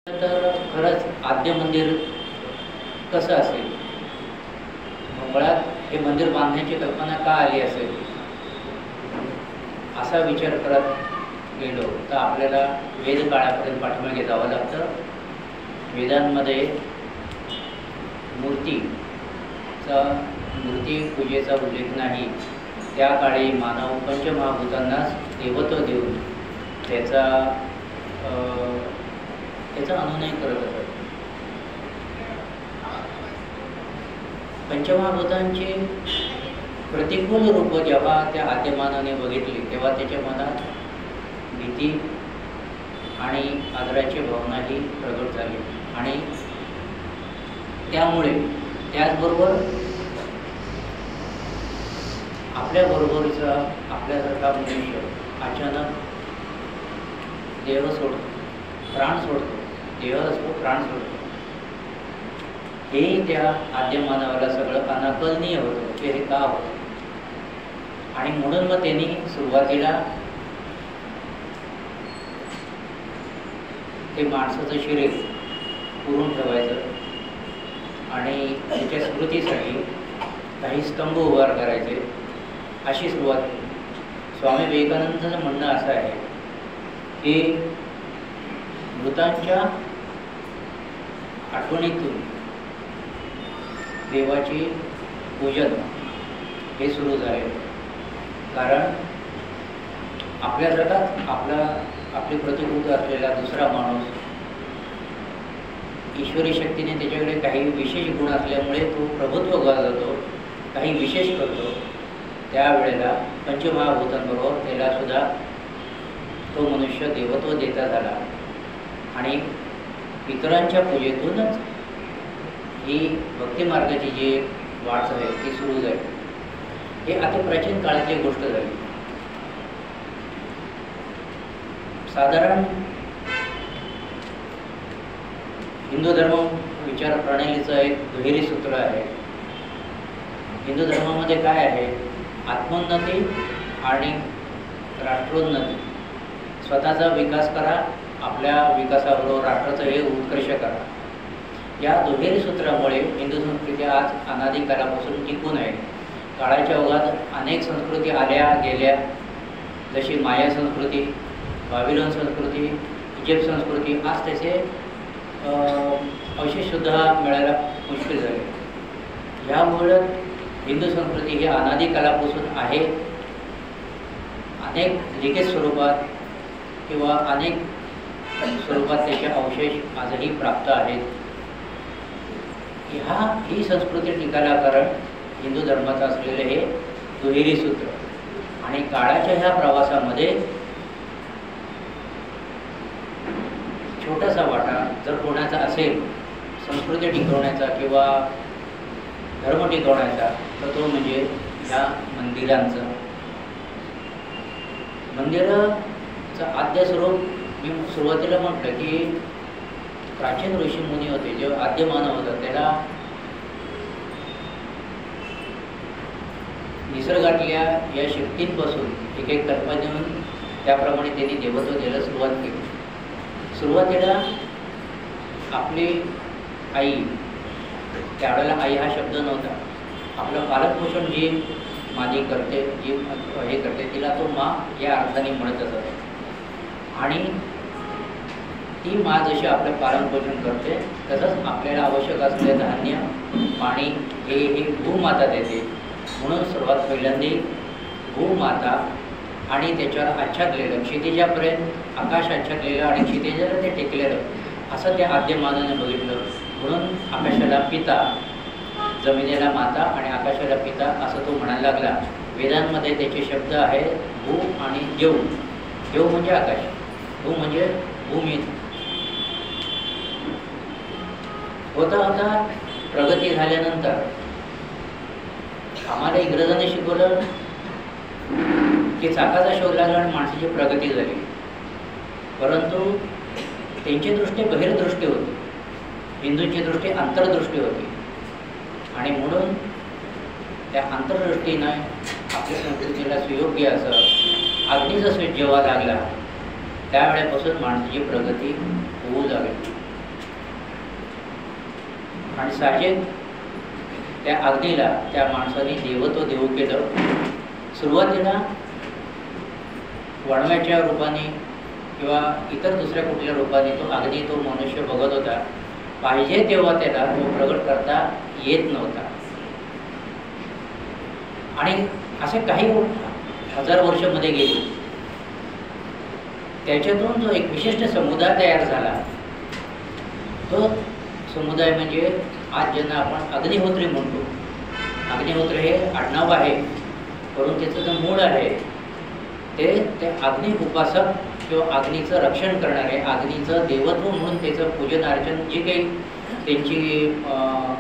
तर खरंच आद्य मंदिर कसं असेल, मुळात हे मंदिर बांधण्याची कल्पना का आली असेल असा विचार करत गेलो तर आपल्याला वेद काळापर्यंत पाठीमागे जावं लागतं. वेदांमध्ये मूर्ती पूजेचा उल्लेख नाही. त्या काळी मानव पंचमहाभूतांनाच देवत्व देऊन त्याचा अनुनय करत असत. पंचमहाभूतांची प्रतिकूल रूप जेव्हा त्या आद्यमानवाने बघितली तेव्हा त्याच्या मनात भीती आणि आदराची भावनाही प्रगट झाली. आणि त्यामुळे त्याचबरोबर आपल्यासारखा मनुष्य अचानक देह सोडतो, प्राण सोडतो, देह असतो प्राण सोडतो, हे त्या आद्यमानवाला सगळं अनाकलनीय होतं की हे का होतं. आणि म्हणून मग त्यांनी सुरुवातीला ते माणसाचं शरीर पुरून ठेवायचं आणि त्याच्या स्मृतीसाठी काही स्तंभ उभार करायचे, अशी सुरुवात केली. स्वामी विवेकानंदांचं म्हणणं असं आहे की मृतांच्या आठवणीतून देवाची पूजन हे सुरू झाले. कारण आपल्यासारखाच आपली प्रतिकृती असलेला दुसरा माणूस ईश्वरी शक्तीने त्याच्याकडे काही विशेष गुण असल्यामुळे तो प्रभुत्व गाजवतो, काही विशेष करतो. त्यावेळेला पंचमहाभूतांबरोबर त्याला सुद्धा तो मनुष्य देवत्व देता झाला. आणि इतरांच्या पूजेतूनच ही भक्तिमार्गाची जी वाट आहे ती सुरू झाली. हे अति प्राचीन काळातली गोष्ट झाली. साधारण हिंदू धर्म विचार प्रणालीचं एक दुहेरी सूत्र आहे. हिंदू धर्मामध्ये काय आहे? आत्मोन्नती आणि राष्ट्रोन्नती. स्वतःचा विकास करा, आपल्या विकासाबरोबर राष्ट्राचं हे उत्कर्ष करा. या दुहेरी सूत्रामुळे हिंदू संस्कृती आज अनादी काळापासून टिकून आहे. काळाच्या ओघात अनेक संस्कृती आल्या गेल्या, जशी माया संस्कृती, बाबिलोन संस्कृती, इजिप्त संस्कृती. आज त्याचे अवशेषसुद्धा मिळायला मुश्किल झाले. ह्यामुळं हिंदू संस्कृती ही अनादी काळापासून आहे. अनेक लिखित स्वरूपात किंवा अनेक स्वरूपात त्याचे अवशेष आजही प्राप्त आहेत. ही संस्कृती टिकायला कारण हिंदू धर्माचं असलेले हे दुहेरी सूत्र. आणि काळाच्या ह्या प्रवासामध्ये छोटासा वाटा जर कोणाचा असेल संस्कृती टिकवण्याचा किंवा धर्म टिकवण्याचा, तर तो म्हणजे ह्या मंदिरांचा. मंदिराचं आद्य स्वरूप मी सुरुवातीला म्हटलं की प्राचीन ऋषीमुनी होते, जे आद्य मानव होता त्याला निसर्गातल्या या शक्तींपासून एक एक कल्पना देऊन त्याप्रमाणे त्यांनी देवत्व द्यायला सुरुवात केली. सुरुवातीला आपली आई, त्यावेळेला आई हा शब्द नव्हता, आपलं पालकपोषण जी माझी करते, जी हे करते, तिला तो मा या अर्थाने म्हणत असत. आणि ती मा जशी आपलं पालनपोषण करते तसंच आपल्याला आवश्यक असलेलं धान्य, पाणी हे भूमाता देते. म्हणून सर्वात पहिल्यांदा भूमाता आणि त्याच्यावर आच्छादलेलं क्षितिजापर्यंत आकाश आच्छादलेलं आणि क्षितिजाला ते टेकलेलं असं त्या आद्यमानाने बघितलं. म्हणून आकाशाला पिता, जमिनीला माता आणि आकाशाला पिता असं तो म्हणायला लागला. वेदांमध्ये त्याचे शब्द आहेत भू आणि देव. देव म्हणजे आकाश, भू म्हणजे भूमी. होता होता प्रगती झाल्यानंतर आम्हाला इंग्रजांनी शिकवलं की चाकाचा शोध लागला आणि माणसाची प्रगती झाली. परंतु त्यांची दृष्टी बहिर्दृष्टी होती, हिंदूंची दृष्टी अंतर्दृष्टी होती. आणि म्हणून त्या अंतर्दृष्टीनं आपल्या संस्कृतीला सुयोग्य असं अग्नीचा स्विच जेव्हा लागला त्यावेळेपासून माणसाची प्रगती होऊ लागली. आणि साहजिक त्या अग्नीला त्या माणसाने देवत्व देऊ केलं. सुरुवातीला वणव्याच्या रूपाने किंवा इतर दुसऱ्या कुठल्या रूपाने तो अग्नी तो मनुष्य बघत होता. पाहिजे तेव्हा त्याला तो प्रगट करता येत नव्हता. आणि असे काही हजार वर्ष मध्ये गेले. त्याच्यातून जो एक विशिष्ट समुदाय तयार झाला, तो समुदाय म्हणजे आज ज्यांना आपण अग्निहोत्री म्हणतो. अग्निहोत्र हे आडनाव आहे, परंतु त्याचं जे मूळ आहे ते अग्नी उपासक किंवा अग्नीचं रक्षण करणारे, अग्नीचं देवत्व म्हणून त्याचं पूजन अर्चन जी काही त्यांची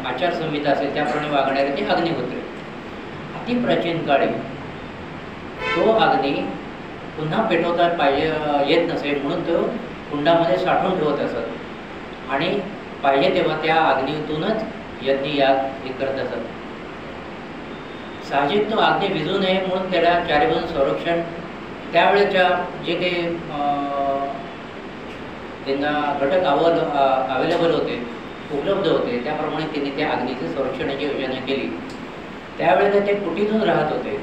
आचारसंहिता असेल त्याप्रमाणे वागणारे ते अग्निहोत्री. अति प्राचीन काळी तो अग्नी पुन्हा पेटवता पाहिजे येत नसे म्हणून तो कुंडामध्ये साठवून ठेवत असत आणि पाहिजे तेव्हा त्या अग्नीतूनच यज्ञ याग हे करत असत. साहजिक तो अग्नी विझू नये म्हणून त्याला चारीबाजून संरक्षण त्यावेळेच्या जे काही त्यांना घटक अवेलेबल होते, उपलब्ध होते, त्याप्रमाणे त्यांनी त्या अग्नीचे संरक्षणाची योजना केली. त्यावेळेला ते कुटीतून राहत होते.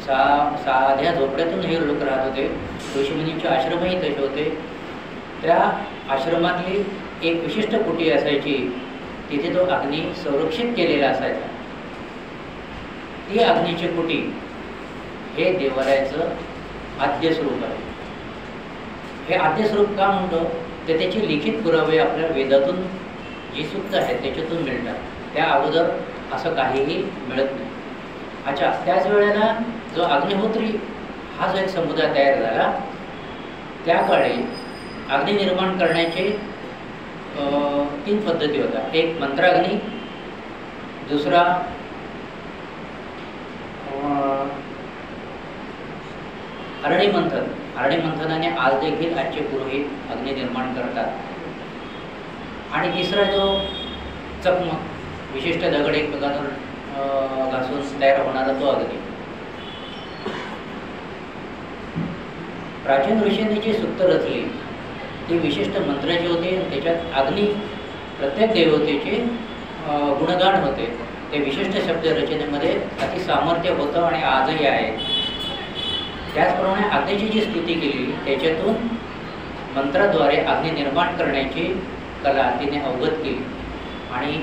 साध्या झोपड्यातून हे लोक राहत होते. ऋषीमुनींचे आश्रमही तसे होते. त्या आश्रमातली एक विशिष्ट कुटी असायची, तिथे तो अग्नी संरक्षित केलेला असायचा. ती अग्नीची कुटी हे देवालयाचं आद्य स्वरूप आहे. हे आद्य स्वरूप का म्हणतो तर त्याचे लिखित पुरावे आपल्या वेदातून जी सूक्त आहेत त्याच्यातून मिळतात. त्या अगोदर असं काहीही मिळत नाही. अच्छा, त्याच वेळेला जो अग्निहोत्री हा जो एक समुदाय तयार झाला, त्या काळी अग्नी निर्माण करण्याचे 3 पद्धती होत्या. एक मंत्राग्नी, दुसरा अरणीमंथन. अरणीमंथनाने आज देखील आजचे पुरोहित अग्नी निर्माण करतात. आणि तिसरा जो चकमक, विशिष्ट दगड एकमेकांवर घासून तयार होणारा तो अग्नी. प्राचीन ऋषींनी जी सूक्त रचली ती विशिष्ट मंत्राची होती. त्याच्यात अग्नी प्रत्येक देवतेचे गुणगान होते. ते विशिष्ट शब्द रचनेमध्ये अति सामर्थ्य होतं आणि आजही आहे. त्याचप्रमाणे अग्नीची जी स्तुती केली त्याच्यातून मंत्राद्वारे अग्नी निर्माण करण्याची कला तिने अवगत केली. आणि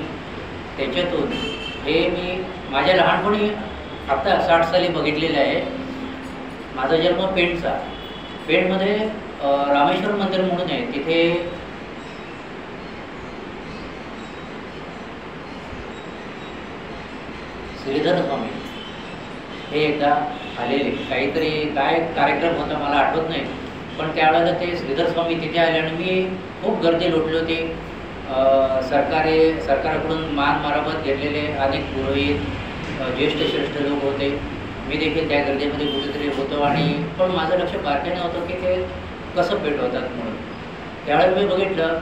त्याच्यातून हे मी माझ्या लहानपणी आता 60 साली बघितलेलं आहे. माझा जन्म पेणचा. पेणमध्ये रामेश्वर मंदिर म्हणून आहे. तिथे श्रीधर स्वामी हे एकदा आलेले. काहीतरी काय कार्यक्रम होता मला आठवत नाही, पण त्यावेळेला ते श्रीधर स्वामी तिथे आले आणि मी खूप गर्दी लोटली होती. सरकारकडून मान मारामत घेतलेले अनेक पुरोहित, ज्येष्ठ श्रेष्ठ लोक होते. मी देखील त्या गर्दीमध्ये कुठेतरी होतो. आणि पण माझं लक्ष बारकाईने होतं की ते कसं पेटवतात म्हणून. त्यावेळेला मी बघितलं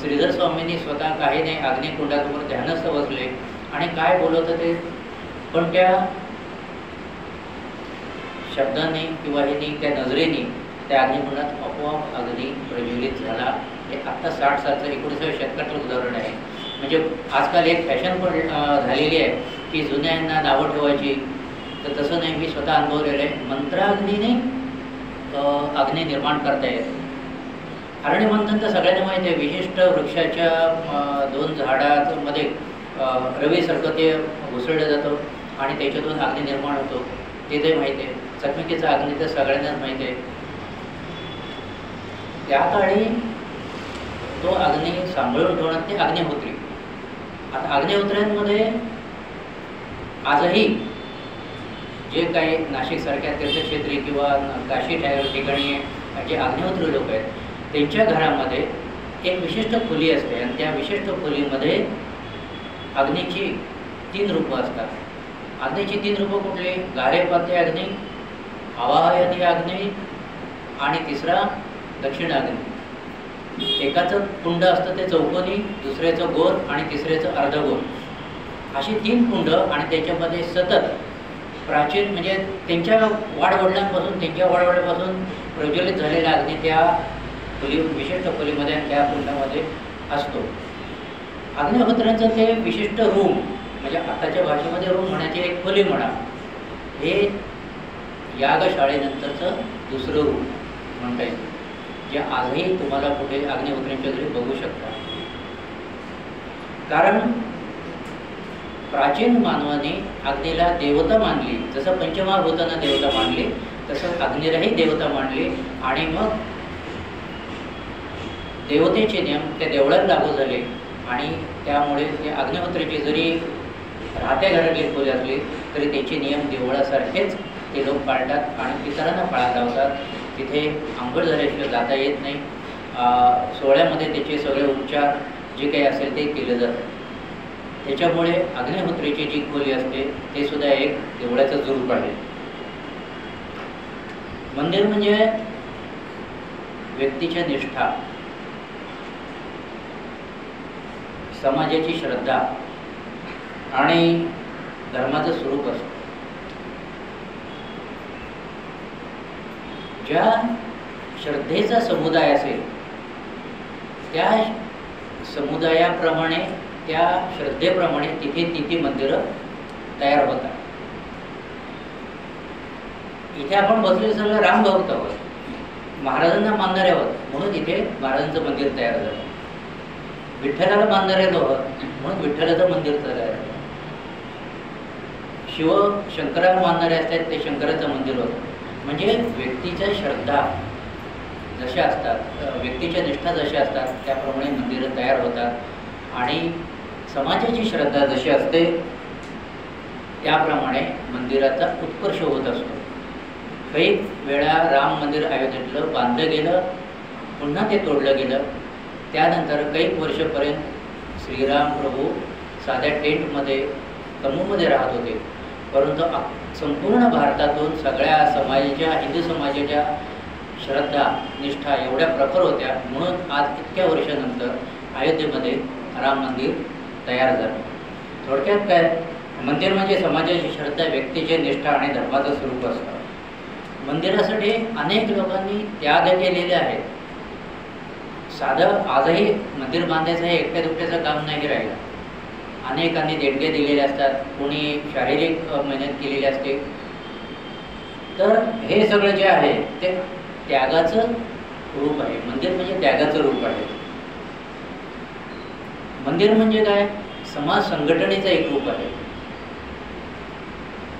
श्रीधर स्वामींनी स्वतः काही नाही अग्निकुंडासमोर ध्यानस्थ बसले आणि काय बोलत होते, पण त्या शब्दाने किंवा ह्यानी त्या नजरेने त्या अग्निकुंडात आपोआप अग्नी प्रज्वलित झाला. हे आत्ता 60 सालचं 19व्या शतकातलं उदाहरण आहे. म्हणजे आजकाल एक फॅशन पण झालेली आहे की जुन्यांना नावं ठेवायची, तर तसं नाही. मी स्वतः अनुभवलेलं आहे. मंत्राग्नीने अग्नी निर्माण करता येत. अरणीमंथन तर सगळ्यांना माहिती आहे. विशिष्ट वृक्षाच्या 2 झाडांमध्ये रवीसारखं ते घुसळलं जातं आणि त्याच्यातून अग्नी निर्माण होतो, ते ते माहिती आहे. चकमकीचा अग्नी तर सगळ्यांनाच माहिती आहे. त्या काळी तो अग्नी सांभाळून ठेवण्यात ते अग्निहोत्री. आता अग्निहोत्र्यांमध्ये आजही जे काही नाशिकसारख्या तीर्थक्षेत्री किंवा काशी ठिकाणी जे अग्निहोत्री लोक आहेत त्यांच्या घरामध्ये एक विशिष्ट खोली असते आणि त्या विशिष्ट खोलीमध्ये अग्नीची 3 रूपं असतात. अग्नीची 3 रूपं कुठली? गारेपाते अग्नी, आवाहयानी अग्नी आणि तिसरा दक्षिणाग्नी. एकाचं कुंड असतं ते चौकोनी, दुसऱ्याचं गोल आणि तिसऱ्याचं अर्धगोल, अशी 3 कुंड. आणि त्याच्यामध्ये सतत प्राचीन म्हणजे त्यांच्या वाडवडिलांपासून प्रज्वलित झालेला अग्नी त्या खोली विशिष्ट खोलीमध्ये आणि त्या कुंडामध्ये असतो. अग्निहोत्र्यांचं ते विशिष्ट रूम, म्हणजे आताच्या भाषेमध्ये रूम म्हणायची एक खोली म्हणा, हे यागशाळेनंतरचं दुसरं रूप म्हणता येईल, जे आजही तुम्हाला कुठे अग्निहोत्र्यांच्या घरी बघू शकता. कारण प्राचीन मानवाने अग्नीला देवता मानली, जसं पंचमहाभूतांना देवता मानली तसं अग्नीलाही देवता मानली. आणि मग देवतेचे नियम त्या देवळात लागू झाले आणि त्यामुळे ते अग्निहोत्रीची जरी राहत्या घरातली खोली असली तरी त्याचे नियम देवळासारखेच ते लोक पाळतात आणि इतरांना पाळत लावतात. तिथे आंघोळ झाल्याशिवाय जाता येत नाही. सोहळ्यामध्ये त्याचे सगळे उपचार जे काही असेल ते केले जातात. त्याच्यामुळे अग्निहोत्रीची जी खोली असते ते सुद्धा एक देवळाचं स्वरूप आहे. मंदिर म्हणजे व्यक्तीच्या निष्ठा, समाजाची श्रद्धा आणि धर्माचं स्वरूप असतं. ज्या श्रद्धेचा समुदाय असेल त्या समुदायाप्रमाणे, त्या श्रद्धेप्रमाणे तिथे तिथे मंदिरं तयार होतात. इथे आपण बसलेले सगळं रामभक्त आहोत, महाराजांना मानणारे आहोत म्हणून इथे महाराजांचं मंदिर तयार झालं. विठ्ठलाला मानणारे आहोत म्हणून विठ्ठलाचं मंदिर तयार झालं. शंकराला मानणारे असतात ते शंकराचं मंदिर होतं. म्हणजे व्यक्तीच्या श्रद्धा जशा असतात, व्यक्तीच्या निष्ठा जशा असतात त्याप्रमाणे मंदिरं तयार होतात आणि समाजाची श्रद्धा जशी असते त्याप्रमाणे मंदिराचा उत्कर्ष होत असतो. काही वेळा राम मंदिर अयोध्येतलं बांधलं गेलं, पुन्हा ते तोडलं गेलं. त्यानंतर काही वर्षापर्यंत श्रीराम प्रभू साध्या टेंटमध्ये, तंबूमध्ये राहत होते. परंतु संपूर्ण भारतातून सगळ्या समाजाच्या, हिंदू समाजाच्या श्रद्धा निष्ठा एवढ्या प्रखर होत्या म्हणून आज इतक्या वर्षानंतर अयोध्येमध्ये राम मंदिर तयार झालं. थोडक्यात काय, मंदिर म्हणजे समाजाची श्रद्धा, व्यक्तीची निष्ठा आणि धर्माचं स्वरूप असतं. मंदिरासाठी अनेक लोकांनी त्याग केलेले आहेत. साधं आजही मंदिर बांधायचं हे एकट्या दुकट्याचं काम नाही राहिलं. अनेकांनी देणगे दिलेले असतात, कोणी शारीरिक मेहनत केलेली असते. तर हे सगळं जे आहे ते त्यागाचं रूप आहे. मंदिर म्हणजे त्यागाचं रूप आहे. मंदिर म्हणजे काय, समाज संघटनेचं एक रूप आहे.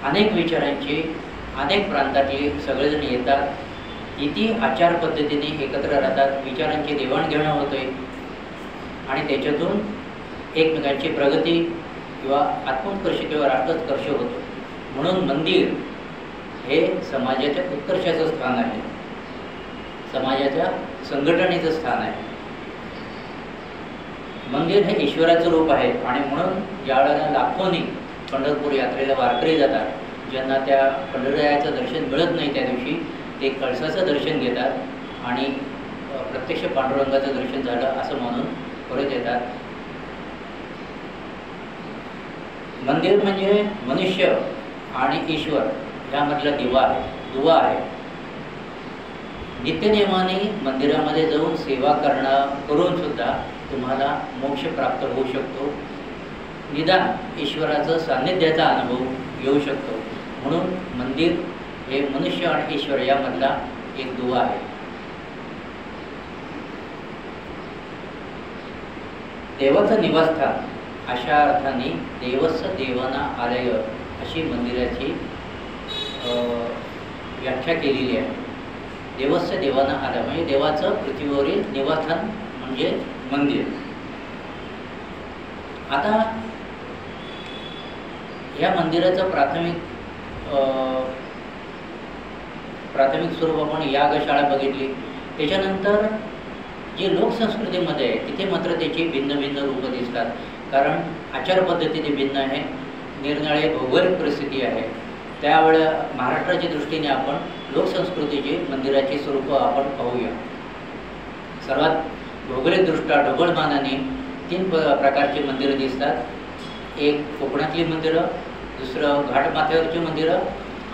अनेक विचारांची, अनेक प्रांतातली सगळेजण येतात, किती आचार पद्धतीने एकत्र राहतात, विचारांची देवाणघेवाण होते आणि त्याच्यातून एकमेकांची प्रगती किंवा आत्मोत्कर्ष किंवा राष्ट्रोत्कर्ष होतो. म्हणून मंदिर हे समाजाच्या उत्कर्षाचं स्थान आहे, समाजाच्या संघटनेचं स्थान आहे. मंदिर हे ईश्वराचं रूप आहे आणि म्हणून ज्यावेळेला लाखोनी पंढरपूर यात्रेला वारकरी जातात, ज्यांना त्या पंढररायाचं दर्शन मिळत नाही त्या दिवशी ते कळसाचं दर्शन घेतात आणि प्रत्यक्ष पांडुरंगाचं दर्शन झालं असं म्हणून परत येतात. मंदिर म्हणजे मनुष्य आणि ईश्वर ह्यामधला दुवा आहे. नित्यनेमाने मंदिरामध्ये जाऊन सेवा करून सुद्धा तुम्हाला मोक्ष प्राप्त होऊ शकतो. निदान ईश्वराचं सान्निध्याचा अनुभव येऊ शकतो. म्हणून मंदिर हे मनुष्य आणि ईश्वर यामधला एक दुवा आहे. देवाचं निवासस्थान अशा अर्थाने देवस्य देवाना आलय अशी मंदिराची व्याख्या केलेली आहे. देवस्य देवाना आलय म्हणजे देवाचं पृथ्वीवरील निवासस्थान म्हणजे मंदिर. आता या मंदिराचं प्राथमिक स्वरूप आपण यागशाळा बघितली. त्याच्यानंतर जे लोकसंस्कृतीमध्ये आहे तिथे मात्र त्याची भिन्न भिन्न रूपं दिसतात. कारण आचारपद्धतीने भिन्न आहे, निरनिराळी भौगोलिक परिस्थिती आहे. त्यावेळेला महाराष्ट्राच्या दृष्टीने आपण लोकसंस्कृतीची मंदिराची स्वरूपं आपण पाहूया. सर्वात भौगोलिकदृष्ट्या ढोबळमानाने 3 प्रकारची मंदिरं दिसतात. एक कोकणातली मंदिरं, दुसरं घाटमाथ्यावरची मंदिरं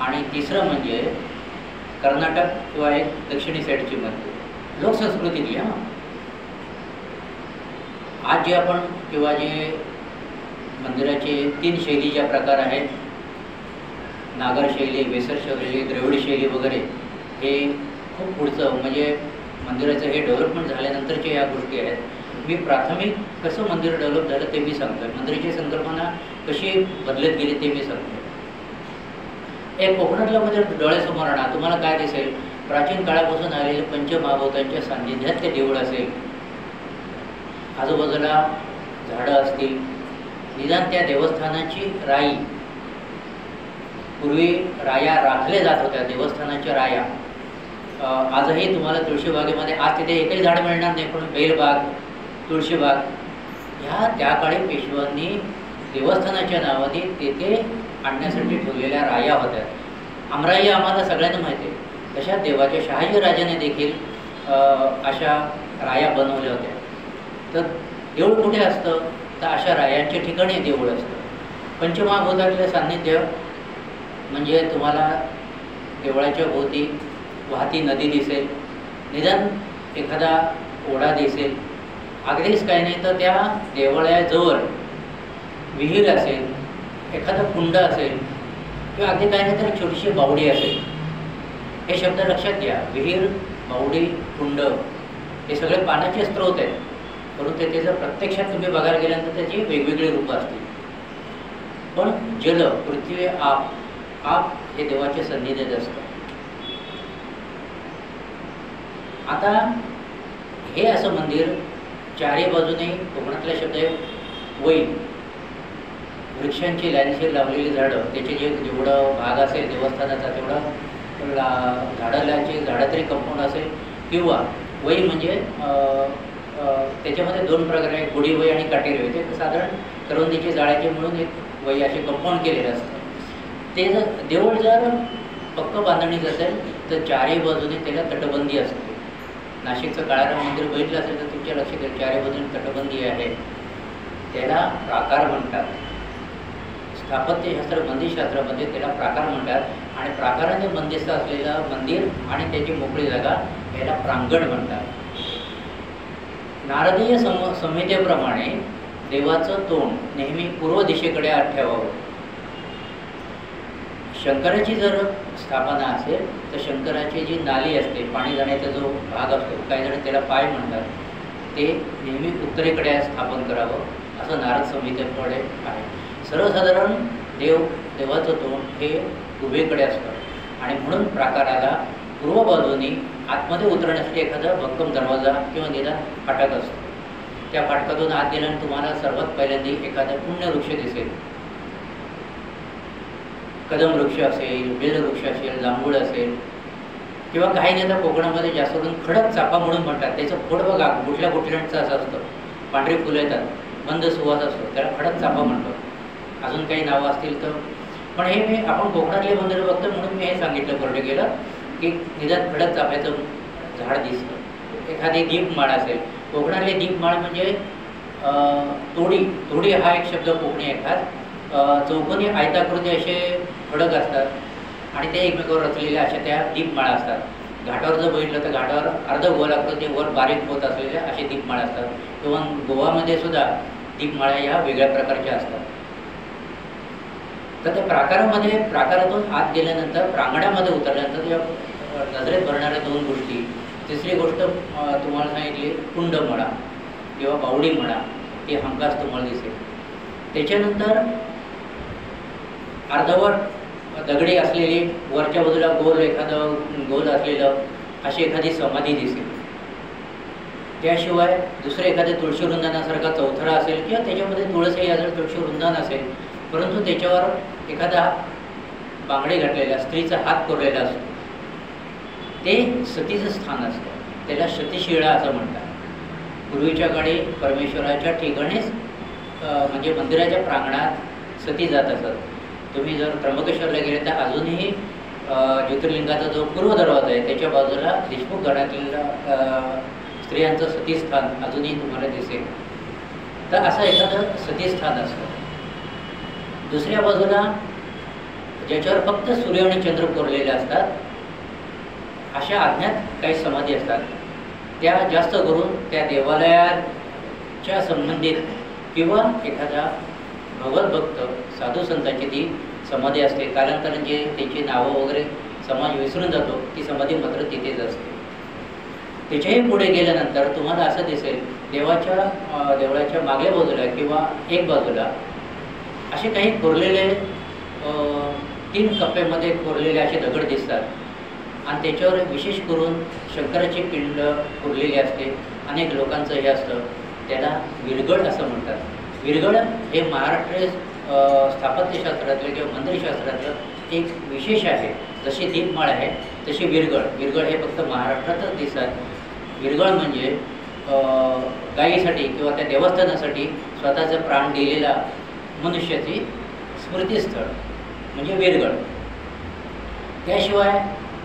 आणि तिसरं म्हणजे कर्नाटक किंवा एक दक्षिणी साईडची मंदिरं लोकसंस्कृतीतली. आज जे आपण किंवा जे मंदिराचे 3 शैलीच्या प्रकार आहेत, नागर शैली, वेसर शैली, द्रविड शैली वगैरे, हे खूप पुढचं म्हणजे मंदिराचं हे डेव्हलपमेंट झाल्यानंतरच्या या गोष्टी आहेत. मी प्राथमिक कसं मंदिर डेव्हलप झालं ते मी सांगतो, मंदिराची संकल्पना कशी बदलत गेली ते मी सांगतो. एक कोकणातलं मंदिर डोळ्यासमोर आणा, तुम्हाला काय दिसेल? प्राचीन काळापासून आलेले पंचमहाभूतांच्या सान्निध्यात ते देऊळ असेल, आजूबाजूला झाडं असतील, निदान त्या देवस्थानाची राई, पूर्वी राया राखल्या जात होत्या, देवस्थानाच्या राया. आजही तुम्हाला तुळशीबागेमध्ये, आज तिथे एकही झाड मिळणार नाही, पण बेलबाग, तुळशीबाग ह्या त्या काळी पेशवांनी देवस्थानाच्या नावाने तेथे आणण्यासाठी ठेवलेल्या राया होत्या. आमराई आम्हाला सगळ्यांना माहिती आहे. तशा देवाच्या शहाजी राजाने देखील अशा राया बनवल्या होत्या. तर देऊळ कुठे असतं? तर अशा रायांच्या ठिकाणी देऊळ असतं. पंचमहाभूतातले सान्निध्य म्हणजे तुम्हाला देवळाच्या भोवती वाहती नदी दिसेल, निदान एखादा ओढा दिसेल, अगदीच काही नाही तर त्या देवालयाजवळ विहीर असेल, एखादा कुंड असेल, किंवा अगदी काही नाही तर छोटीशी बावडी असेल. हे शब्द लक्षात घ्या. विहीर, बावडी, कुंड हे सगळे पाण्याचे स्रोत आहेत, परंतु त्याचे जर प्रत्यक्षात तुम्ही बघायला गेल्यानंतर त्याची वेगवेगळी रूपं असतील. पण जल, पृथ्वी, आप हे देवाचे सन्निध्यात असतं. आता हे असं मंदिर चारही बाजूने, कोकणातला शब्द आहे वै, वृक्षांची लाईनशीर लावलेली झाडं, त्याचे जेवढं भाग असेल देवस्थानाचा तेवढं झाडं तरी कंपाऊंड असेल. किंवा वै म्हणजे त्याच्यामध्ये 2 प्रकार आहेत, गुढी वै आणि काटेरी वै. ते साधारण करवंदीचे जाळ्याचे मिळून एक वै असे कंपाऊंड केलेलं असतं. ते जर देऊळ जर पक्क बांधणीत असेल तर चारही बाजूने त्याला तटबंदी असते. नाशिकचं काळाराम मंदिर बघितलं असेल तर तुमच्या लक्षात येईल, चारही बाजूने तटबंदी आहे. त्याला प्राकार म्हणतात. स्थापत्यशास्त्र, मंदिरशास्त्रामध्ये त्याला प्राकार म्हणतात. आणि प्राकाराने बंदिस्त असलेलं मंदिर आणि त्याची मोकळी जागा याला प्रांगण म्हणतात. नारदीय संहितेप्रमाणे देवाचं तोंड नेहमी पूर्व दिशेकडे ठेवावं. शंकराची जर स्थापना असेल तर शंकराची जी नाली असते, पाणी जाण्याचा जो भाग असतो, काही जण त्याला पाय म्हणतात, ते नेहमी उत्तरेकडे स्थापन करावं असं नारद संहितेकडे आहे. सर्वसाधारण देवाचं तोंड हे उभेकडे असतं आणि म्हणून प्राकाराला पूर्व बाजूनी आतमध्ये उतरण्यासाठी एखादा भक्कम दरवाजा किंवा निदान फाटक असतो. त्या फाटकातून आत गेल्यानंतर तुम्हाला सर्वात पहिल्यांदा एखादा पुण्यवृक्ष दिसेल. कदम वृक्ष असेल, बेलवृक्ष असेल, जांभूळ असेल, किंवा काही नेता कोकणामध्ये जास्त करून खडक चाफा म्हणून म्हणतात. त्याचं खोड बघा कुठल्या कुठल्यांचं असं असतं, पांढरी फुलं येतात, मंद सुवास असतो, त्याला खडक चाफा म्हणतो. अजून काही नावं असतील तर, पण हे आपण कोकणातले मंदिरं बघतो म्हणून मी हे सांगितलं पडलं गेलं की निदान खडक चाफ्याचं झाड दिसतं. एखादी दीपमाळ असेल, कोकणातले दीपमाळ म्हणजे तोडी हा एक शब्द कोकणी एखाद चौकोनी आयताकृती असे खडक असतात आणि ते एकमेकावर रचलेल्या अशा त्या दीपमाळा असतात. घाटावर जर बघितलं तर घाटावर अर्ध गोलाकृती वर बारीक होत असलेल्या असे दीपमाळा असतात. किंवा गोवामध्ये सुद्धा दीपमाळा ह्या वेगळ्या प्रकारच्या असतात. तर त्या प्राकारातून आत गेल्यानंतर, प्रांगणामध्ये उतरल्यानंतर या नजरेत भरणाऱ्या 2 गोष्टी. तिसरी गोष्ट तुम्हाला सांगितली कुंड म्हणा किंवा बावडी म्हणा, ती हमखास तुम्हाला दिसेल. त्याच्यानंतर अर्धवट दगडी असलेली, वरच्या बाजूला गोल असलेलं अशी एखादी समाधी दिसेल. त्याशिवाय दुसरं एखाद्या तुळशी वृंदानासारखा चौथरा असेल किंवा त्याच्यामध्ये तुळसही असेल, तुळशी वृंदान असेल, परंतु त्याच्यावर एखादा बांगडे घातलेला, स्त्रीचा हात कोरलेला असतो. ते सतीचं स्थान असतं. त्याला सतीशिळा असं म्हणतात. पूर्वीच्या काळी परमेश्वराच्या ठिकाणीच म्हणजे मंदिराच्या प्रांगणात सती जात असत. तुम्ही जर त्र्यंबकेश्वरला गेले तर अजूनही ज्योतिर्लिंगाचा जो पूर्व दरवाजा आहे त्याच्या बाजूला देशमुख घरातील स्त्रियांचं सतीस्थान अजूनही तुम्हाला दिसेल. तर असं एखादं सतीस्थान असतं. दुसऱ्या बाजूला ज्याच्यावर फक्त सूर्य आणि चंद्र कोरलेले असतात अशा अज्ञात काही समाधी असतात. त्या जास्त करून त्या देवालयात च्या संबंधित किंवा एखादा भगवत भक्त साधू संतांची ती समाधी असते. कालांतराने जे त्यांची नावं वगैरे समाज विसरून जातो, ती समाधी मात्र तिथेच असते. त्याच्याही पुढे गेल्यानंतर तुम्हाला असं दिसेल देवळाच्या मागल्या बाजूला किंवा एक बाजूला असे काही कोरलेले 3 कप्प्यामध्ये कोरलेले असे दगड दिसतात आणि त्याच्यावर विशेष करून शंकराची पिंड कोरलेली असते. अनेक लोकांचं हे असतं, त्याला विरगळ असं म्हणतात. विरगळ हे महाराष्ट्र स्थापत्यशास्त्रातलं किंवा मंदिरशास्त्रातलं एक विशेष आहे. जशी दीपमाळ आहे तशी विरगळ हे फक्त महाराष्ट्रातच दिसतात. विरगळ म्हणजे गायीसाठी किंवा त्या देवस्थानासाठी स्वतःचा प्राण दिलेला मनुष्याची स्मृतीस्थळ म्हणजे विरगळ. त्याशिवाय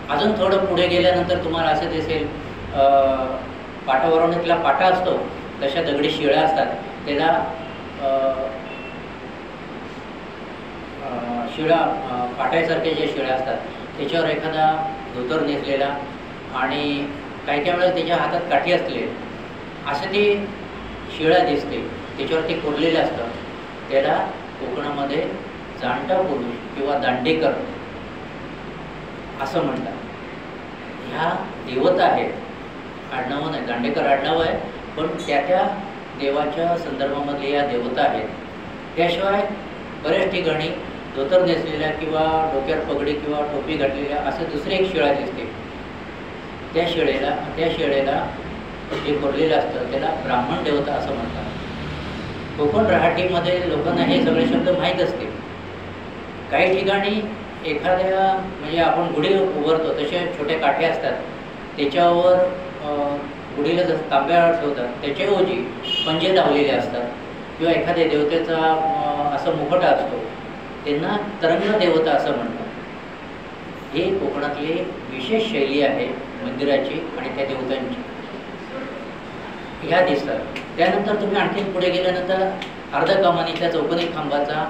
अजून थोडं पुढे गेल्यानंतर तुम्हाला असं दिसेल पाटावरवणीतला पाटा असतो तशा दगडी शिळा असतात. त्याला शिळा पाट्यासारख्या ज्या शिळा असतात त्याच्यावर एखादा धोतर नेसलेला आणि काही वेळेला त्याच्या हातात काठी असले असं ती शिळा दिसते. त्याच्यावर ते कोरलेलं असतं. त्याला कोकणामध्ये जाणता पुरुष किंवा दांडेकर असं म्हणतात. ह्या देवता आहेत, आडनावं नाही, दांडेकर आडनाव आहे, पण त्या देवाच्या संदर्भामधले या देवता आहेत. त्याशिवाय बऱ्याच ठिकाणी धोतर नेसलेल्या किंवा डोक्यावर पगडी किंवा टोपी घातलेल्या असं दुसरी एक शिळा दिसते. त्या शिळेला जे कोरलेलं असतं त्याला ब्राह्मण देवता असं म्हणतात. कोकण रहाटीमध्ये लोकांना हे सगळे शब्द माहीत असते. काही ठिकाणी एखाद्या म्हणजे आपण गुढी उभारतो तसे छोटे काठे असतात, त्याच्यावर गुढीला जसं तांब्या ठेवतात त्याच्याऐवजी पंजे लावलेले असतात किंवा एखाद्या देवतेचा असं मुखटा असतो, त्यांना तरंग देवता असं म्हणतात. ही कोकणातली विशेष शैली आहे मंदिराची आणि त्या देवतांची, ह्या दिसतात. त्यानंतर तुम्ही आणखीन पुढे गेल्यानंतर अर्धा कमानीच्या चौकोनी खांबाचा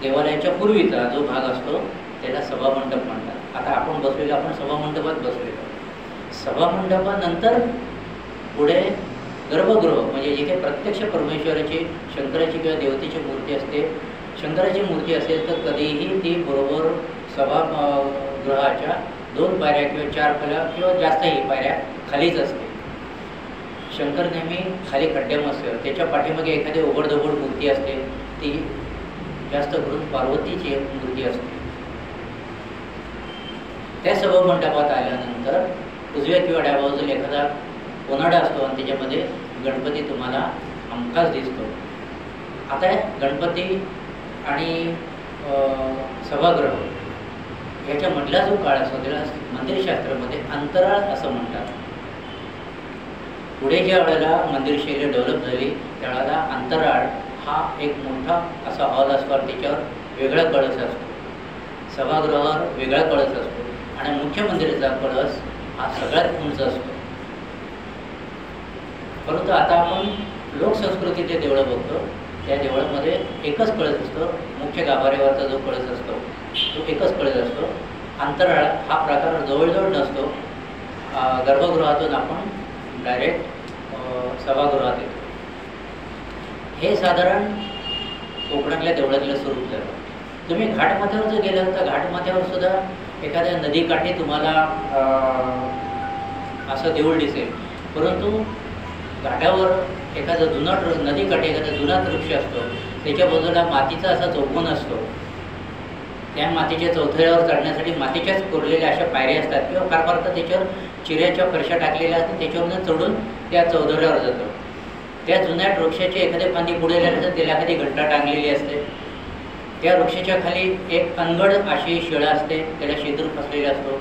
देवालयाच्या पूर्वीचा जो भाग असतो त्याला सभामंडप म्हणतात. आता आपण बसलेलो, आपण सभामंडपात बसलेलो. सभामंडपानंतर पुढे गर्भगृह म्हणजे जिथे प्रत्यक्ष परमेश्वराची, शंकराची किंवा देवतेची मूर्ती असते. शंकराची मूर्ती असेल तर कधीही ती बरोबर सभागृहाच्या 2 पायऱ्या किंवा 4 पायऱ्या किंवा जास्तही पायऱ्या खालीच असते. शंकर नेहमी खाली खड्ड्याम असते. त्याच्या पाठीमागे एखादी ओबडधोबड मूर्ती असते, ती जास्त करून पार्वतीची मूर्ती असते. त्या सभामंडपात आल्यानंतर उजव्या किंवा डाव्या बाजूला एखादा कोनाडा असतो आणि त्याच्यामध्ये गणपती तुम्हाला हमखास दिसतो. आता गणपती आणि सभागृह याच्या मधला जो काळ असतो त्याला मंदिरशास्त्रामध्ये अंतराळ असं म्हणतात. पुढे ज्या वेळेला मंदिरशैली डेव्हलप झाली त्यावेळेला अंतराळ हा एक मोठा असा हॉल असतो आणि त्याच्यावर वेगळा कळस असतो. सभागृहावर वेगळा कळस असतो आणि मुख्य मंदिराचा कळस हा सगळ्यात उंच असतो. परंतु आता आपण लोकसंस्कृतीचे देवळं बघतो, त्या देवळामध्ये एकच कळस असतो. मुख्य गाभाऱ्यावरचा जो कळस असतो तो एकच कळस असतो. अंतराळ हा प्रकार जवळजवळ नसतो. गर्भगृहातून आपण डायरेक्ट सभागृहात येतो. हे साधारण कोकणातल्या देवळातलं स्वरूप झालं. तुम्ही घाटमाथ्यावर जर गेला तर घाटमाथ्यावर सुद्धा एखाद्या नदीकाठी तुम्हाला असं देऊळ दिसेल, परंतु घाटावर एखादा जुना नदीकाठी एखादा जुना वृक्ष असतो, त्याच्या बाजूला मातीचा असा चौकोन असतो. त्या मातीच्या चौथऱ्यावर चढण्यासाठी मातीच्याच कोरलेल्या अशा पायऱ्या असतात किंवा फार फार तर त्याच्यावर चिऱ्याच्या फरशा टाकलेल्या असतात, त्याच्यावरून चढून त्या चौथऱ्यावर जातो. त्या जुन्या वृक्षाची एखादी फांदी पुढे गेल्यानंतर त्याला एखादी घंटा टांगलेली असते. त्या वृक्षाच्या खाली एक अनगड अशी शिळा असते, त्याला शेंदूर फसलेला असतो.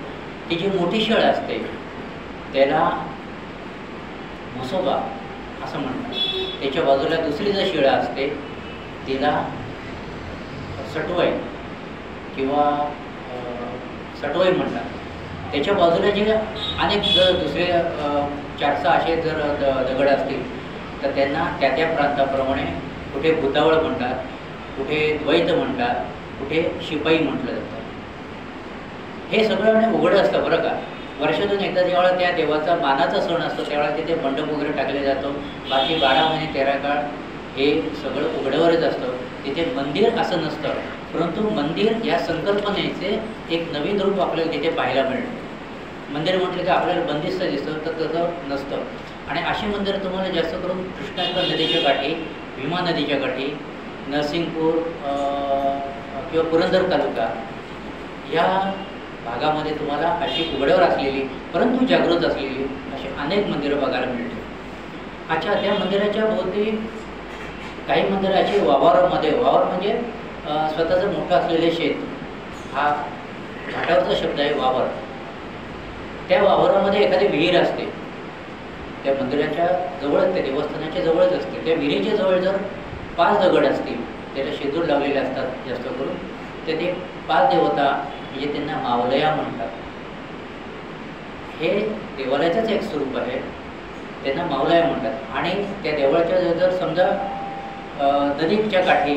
ती जी मोठी शिळा असते त्याला म्हसोबा असं म्हणतात. त्याच्या बाजूला दुसरी जर शिळा असते तिला सटवाई किंवा सटवाई म्हणतात. त्याच्या बाजूला जे अनेक जर दुसरे 4-6 असे जर दगड असतील तर त्यांना त्या प्रांताप्रमाणे कुठे भूतावळ म्हणतात, कुठे द्वैत म्हणतात, कुठे शिपाई म्हटलं जातं. हे सगळं उघडं असतं बरं का. वर्षातून एकदा जेव्हा त्या देवाचा मानाचा सण असतो त्यावेळेला तिथे मंडप वगैरे टाकले जातो. बाकी 12 महिने 13 काळ हे सगळं उघड्यावरच असतं. तिथे मंदिर असं नसतं, परंतु मंदिर या संकल्पनेचे एक नवीन रूप आपल्याला तिथे पाहायला मिळतं. मंदिर म्हटलं की आपल्याला बंदिस्त दिसतं, तर तसं नसतं. आणि अशी मंदिरं तुम्हाला जास्त करून कृष्णा नदीच्या काठी, भीमा नदीच्या काठी, नरसिंगपूर किंवा पुरंदर तालुका या भागामध्ये तुम्हाला अशी उघड्यावर असलेली परंतु जागृत असलेली अशी अनेक मंदिरं बघायला मिळते. अच्छा, त्या मंदिराच्या भोवती काही मंदिरं अशी वावर म्हणजे स्वतःचं मोठं असलेले शेत, हा घाटावरचा शब्द आहे वावर. त्या वावरामध्ये एखादी विहीर असते, त्या मंदिराच्या जवळच, त्या देवस्थानाच्या जवळच असते. त्या विहिरीच्या जवळ जर 5 दगड असतील, त्याला शेंदूर लावलेले असतात जास्त करून, तर ते 5 देवता म्हणजे त्यांना मावलया म्हणतात. हे देवालयाचंच एक स्वरूप आहे, त्यांना मावलया म्हणतात. आणि त्या देवळाच्या जर समजा नदीच्या काठी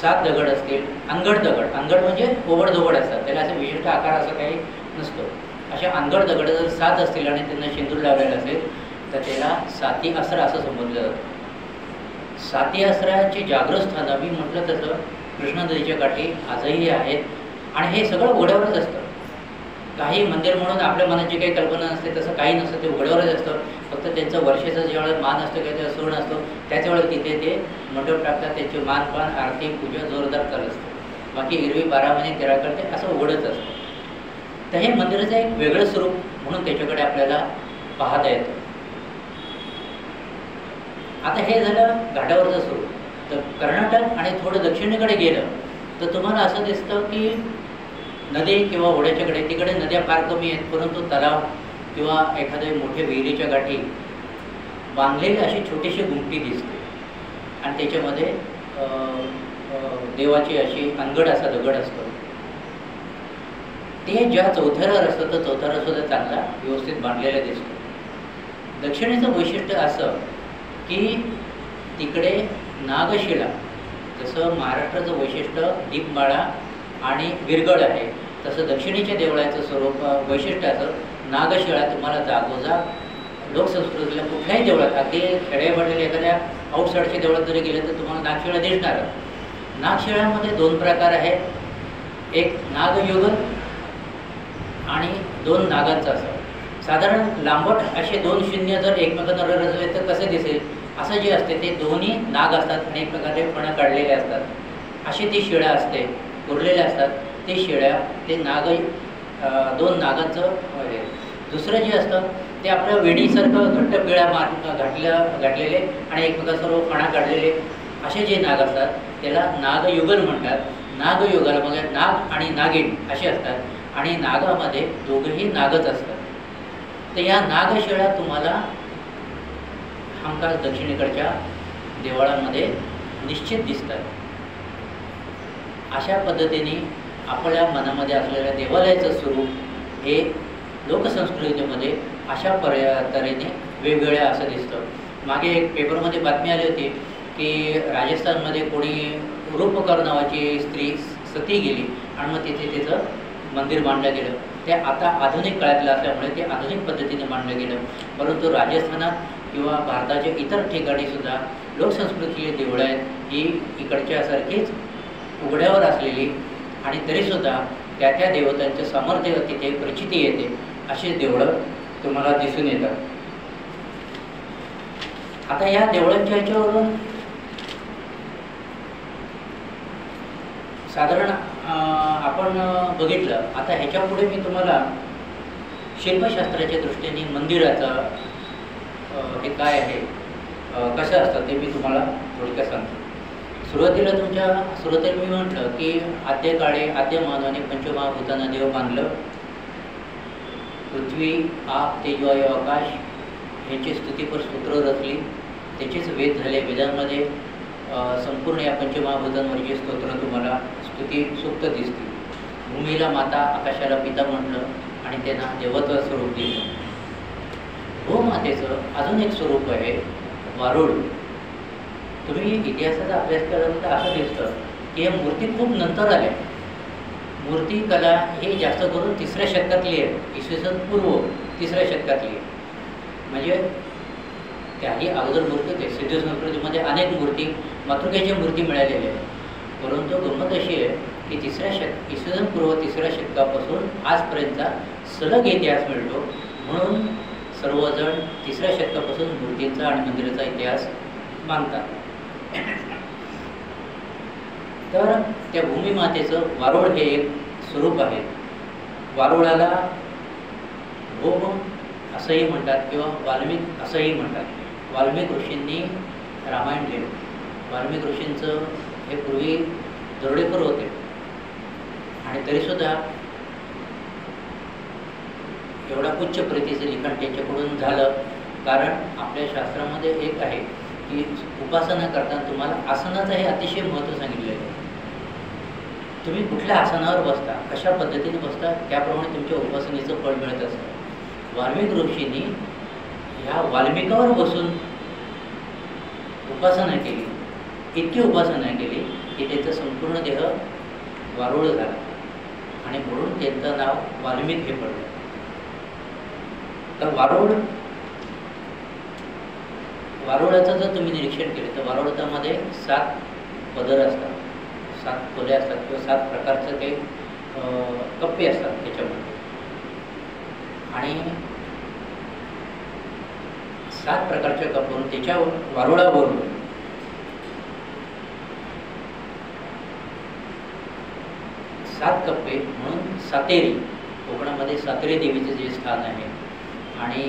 7 दगड असतील, अंगड म्हणजे ओबड दगड असतात, त्याला असं विशिष्ट आकार असं काही नसतो. अशा अंगड दगड जर 7 असतील आणि त्यांना शेंदूर लावलेला असेल तर त्याला साती आसरा असं संबोधलं जातं. साती आसराची जागृत स्थानं मी म्हटलं तसं कृष्णा नदीच्या काठी आजही आहेत. आणि हे सगळं उघड्यावरच असतं. काही मंदिर म्हणून आपल्या मनाची काही कल्पना नसते, तसं काही नसतं, ते उघड्यावरच असतं. फक्त त्यांचं वर्षाचा ज्यावेळेस मान असतो किंवा त्याचा सण असतो त्याच वेळेस तिथे ते मंडप टाकतात, त्यांचे मानपान आरती पूजा जोरदार करत असतं. बाकी एरवी 12 महिने 13 काळ ते असं उघडच असतं. तर हे मंदिराचं एक वेगळं स्वरूप म्हणून त्याच्याकडे आपल्याला पाहता येतं. आता हे झालं घाटावरचं स्वरूप. तर कर्नाटक आणि थोडं दक्षिणेकडे गेलं तर तुम्हाला असं दिसतं की नदी किंवा ओढ्याच्याकडे, तिकडे नद्या फार कमी आहेत, परंतु तलाव किंवा एखाद्या मोठ्या विहिरीच्या गाठी बांधलेली अशी छोटीशी गुंफी दिसते. आणि त्याच्यामध्ये देवाची अशी अनगड असा दगड असतो. ते ज्या चौथऱ्यावर असतं तर चौथरा चांगला व्यवस्थित बांधलेला दिसतो. दक्षिणेचं वैशिष्ट्य असं की तिकडे नागशिळा, जसं महाराष्ट्राचं वैशिष्ट्य दीपमाळा आणि विरगळ आहे, तसं दक्षिणेच्या देवळाचं स्वरूप वैशिष्ट्य असं नागशिळा तुम्हाला जागोजाग लोकसंस्कृतीला कुठल्याही देवळात, अगदी खेड्यापाड्याला एखाद्या आउटसाईडच्या देवळात जरी गेलं तर तुम्हाला नागशिळा दिसणार. नागशिळामध्ये 2 प्रकार आहेत, एक नागयुगल आणि 2 नागांचा असं. साधारण लांबट असे 2 शून्य जर एकमेकांना रचले तर कसे दिसेल, असं जे असते ते दोन्ही नाग असतात आणि एक प्रकारे फणं काढलेले असतात. अशी ती शिळा असते, उरलेल्या असतात ते शिळ्या, ते 2 नागांचं. दुसरं जे असतं ते आपल्या वेडीसारखं घट्ट पिळ्या घातलेले आणि एकमेकांसर्व फणा काढलेले असे जे नाग असतात त्याला नागयुगल म्हणतात. नागयुगल म्हणजे नाग आणि नागिन असे असतात आणि नागामध्ये दोघंही नागच असतात. तर या नागशिळा तुम्हाला हमखास दक्षिणेकडच्या देवळांमध्ये निश्चित दिसतात. अशा पद्धतीने आपल्या मनामध्ये असलेल्या देवालयाचं स्वरूप हे लोकसंस्कृतीमध्ये अशा तऱ्हेने वेगवेगळ्या असं दिसतं. मागे एक पेपरमध्ये बातमी आली होती की राजस्थानमध्ये कोणी रूपकर नावाची स्त्री सती गेली आणि मग तिथे तिचं मंदिर बांधलं गेलं. ते आता आधुनिक काळातलं असल्यामुळे ते आधुनिक पद्धतीने बांधलं गेलं. परंतु राजस्थानात किंवा भारताच्या इतर ठिकाणीसुद्धा लोकसंस्कृतीची देवळं आहेत, ही इकडच्यासारखीच उघड्यावर असलेली आणि तरीसुद्धा त्या त्या देवतांचं सामर्थ्य तिथे प्रचिती येते अशी देवळं तुम्हाला दिसून येतात. आता या देवळांच्या ह्याच्यावरून साधारण आपण बघितलं. आता ह्याच्या पुढे मी तुम्हाला शिल्पशास्त्राच्या दृष्टीने मंदिराचं हे काय आहे, कसं असतं ते मी तुम्हाला थोडक्यात सांगतो. सुरुवातीला मी म्हटलं की आद्यकाळी आद्य मानवाने पंचमहाभूतांना देव मानलं. पृथ्वी, आप, तेज, वायू, आकाश ह्यांची स्तुतीपर स्तोत्र रचली, त्याचेच वेद झाले. वेदांमध्ये संपूर्ण या पंचमहाभूतांवरची स्तोत्र तुम्हाला स्तुती सुक्त दिसतील. भूमीला माता, आकाशाला पिता म्हटलं आणि त्यांना देवत्व स्वरूप दिलं. भूमातेचं अजून एक स्वरूप आहे वारुळ. तुम्ही इतिहासाचा अभ्यास केल्यानंतर असं दिसतं की या मूर्ती खूप नंतर आल्या. मूर्तिकला ही जास्त करून 3ऱ्या शतकातली आहे, इसवी सन पूर्व 3ऱ्या शतकातली आहे. म्हणजे त्याही अगोदर मूर्ती होते. सिंधू संस्कृतीमध्ये अनेक मूर्ती, मातृकेच्या मूर्ती मिळालेल्या आहेत. परंतु गंमत अशी आहे की इसवी सन पूर्व 3ऱ्या शतकापासून आजपर्यंतचा सलग इतिहास मिळतो. म्हणून सर्वजण 3ऱ्या शतकापासून मूर्तींचा आणि मंदिराचा इतिहास मानतात. तर त्या भूमिमातेचं वारुळ हे एक स्वरूप आहे. वारुळाला भोम असंही म्हणतात किंवा वाल्मिक असंही म्हणतात. वाल्मिक ऋषींनी रामायण लिहिलं. वाल्मिक ऋषींचं हे पूर्वी दरोडेखोर होते आणि तरीसुद्धा एवढा उच्च प्रतीचं लिखाण त्यांच्याकडून झालं. कारण आपल्या शास्त्रामध्ये एक आहे की उपासना करताना तुम्हाला आसनाचं हे अतिशय महत्त्व सांगितलेलं आहे. तुम्ही कुठल्या आसनावर बसता, कशा पद्धतीने बसता, त्याप्रमाणे तुमच्या उपासनेचं फळ मिळत असतं. वाल्मिक ऋषींनी ह्या वाल्मिकावर बसून उपासना केली, इतकी उपासना केली की त्याचा संपूर्ण देह वारुळ झाला आणि म्हणून त्यांचं नाव वाल्मिक हे पडलं. तर वारुळाचं जर तुम्ही निरीक्षण केलं तर वारुळामध्ये 7 पदर असतात, 7 खोल्या असतात किंवा 7 प्रकारचे ते कप्पे असतात त्याच्यामध्ये. आणि 7 प्रकारच्या कप्पावरून त्याच्या वारुळावरून 7 कप्पे म्हणून सातेरी, कोकणामध्ये सातेरी देवीचे जे स्थान आहे. आणि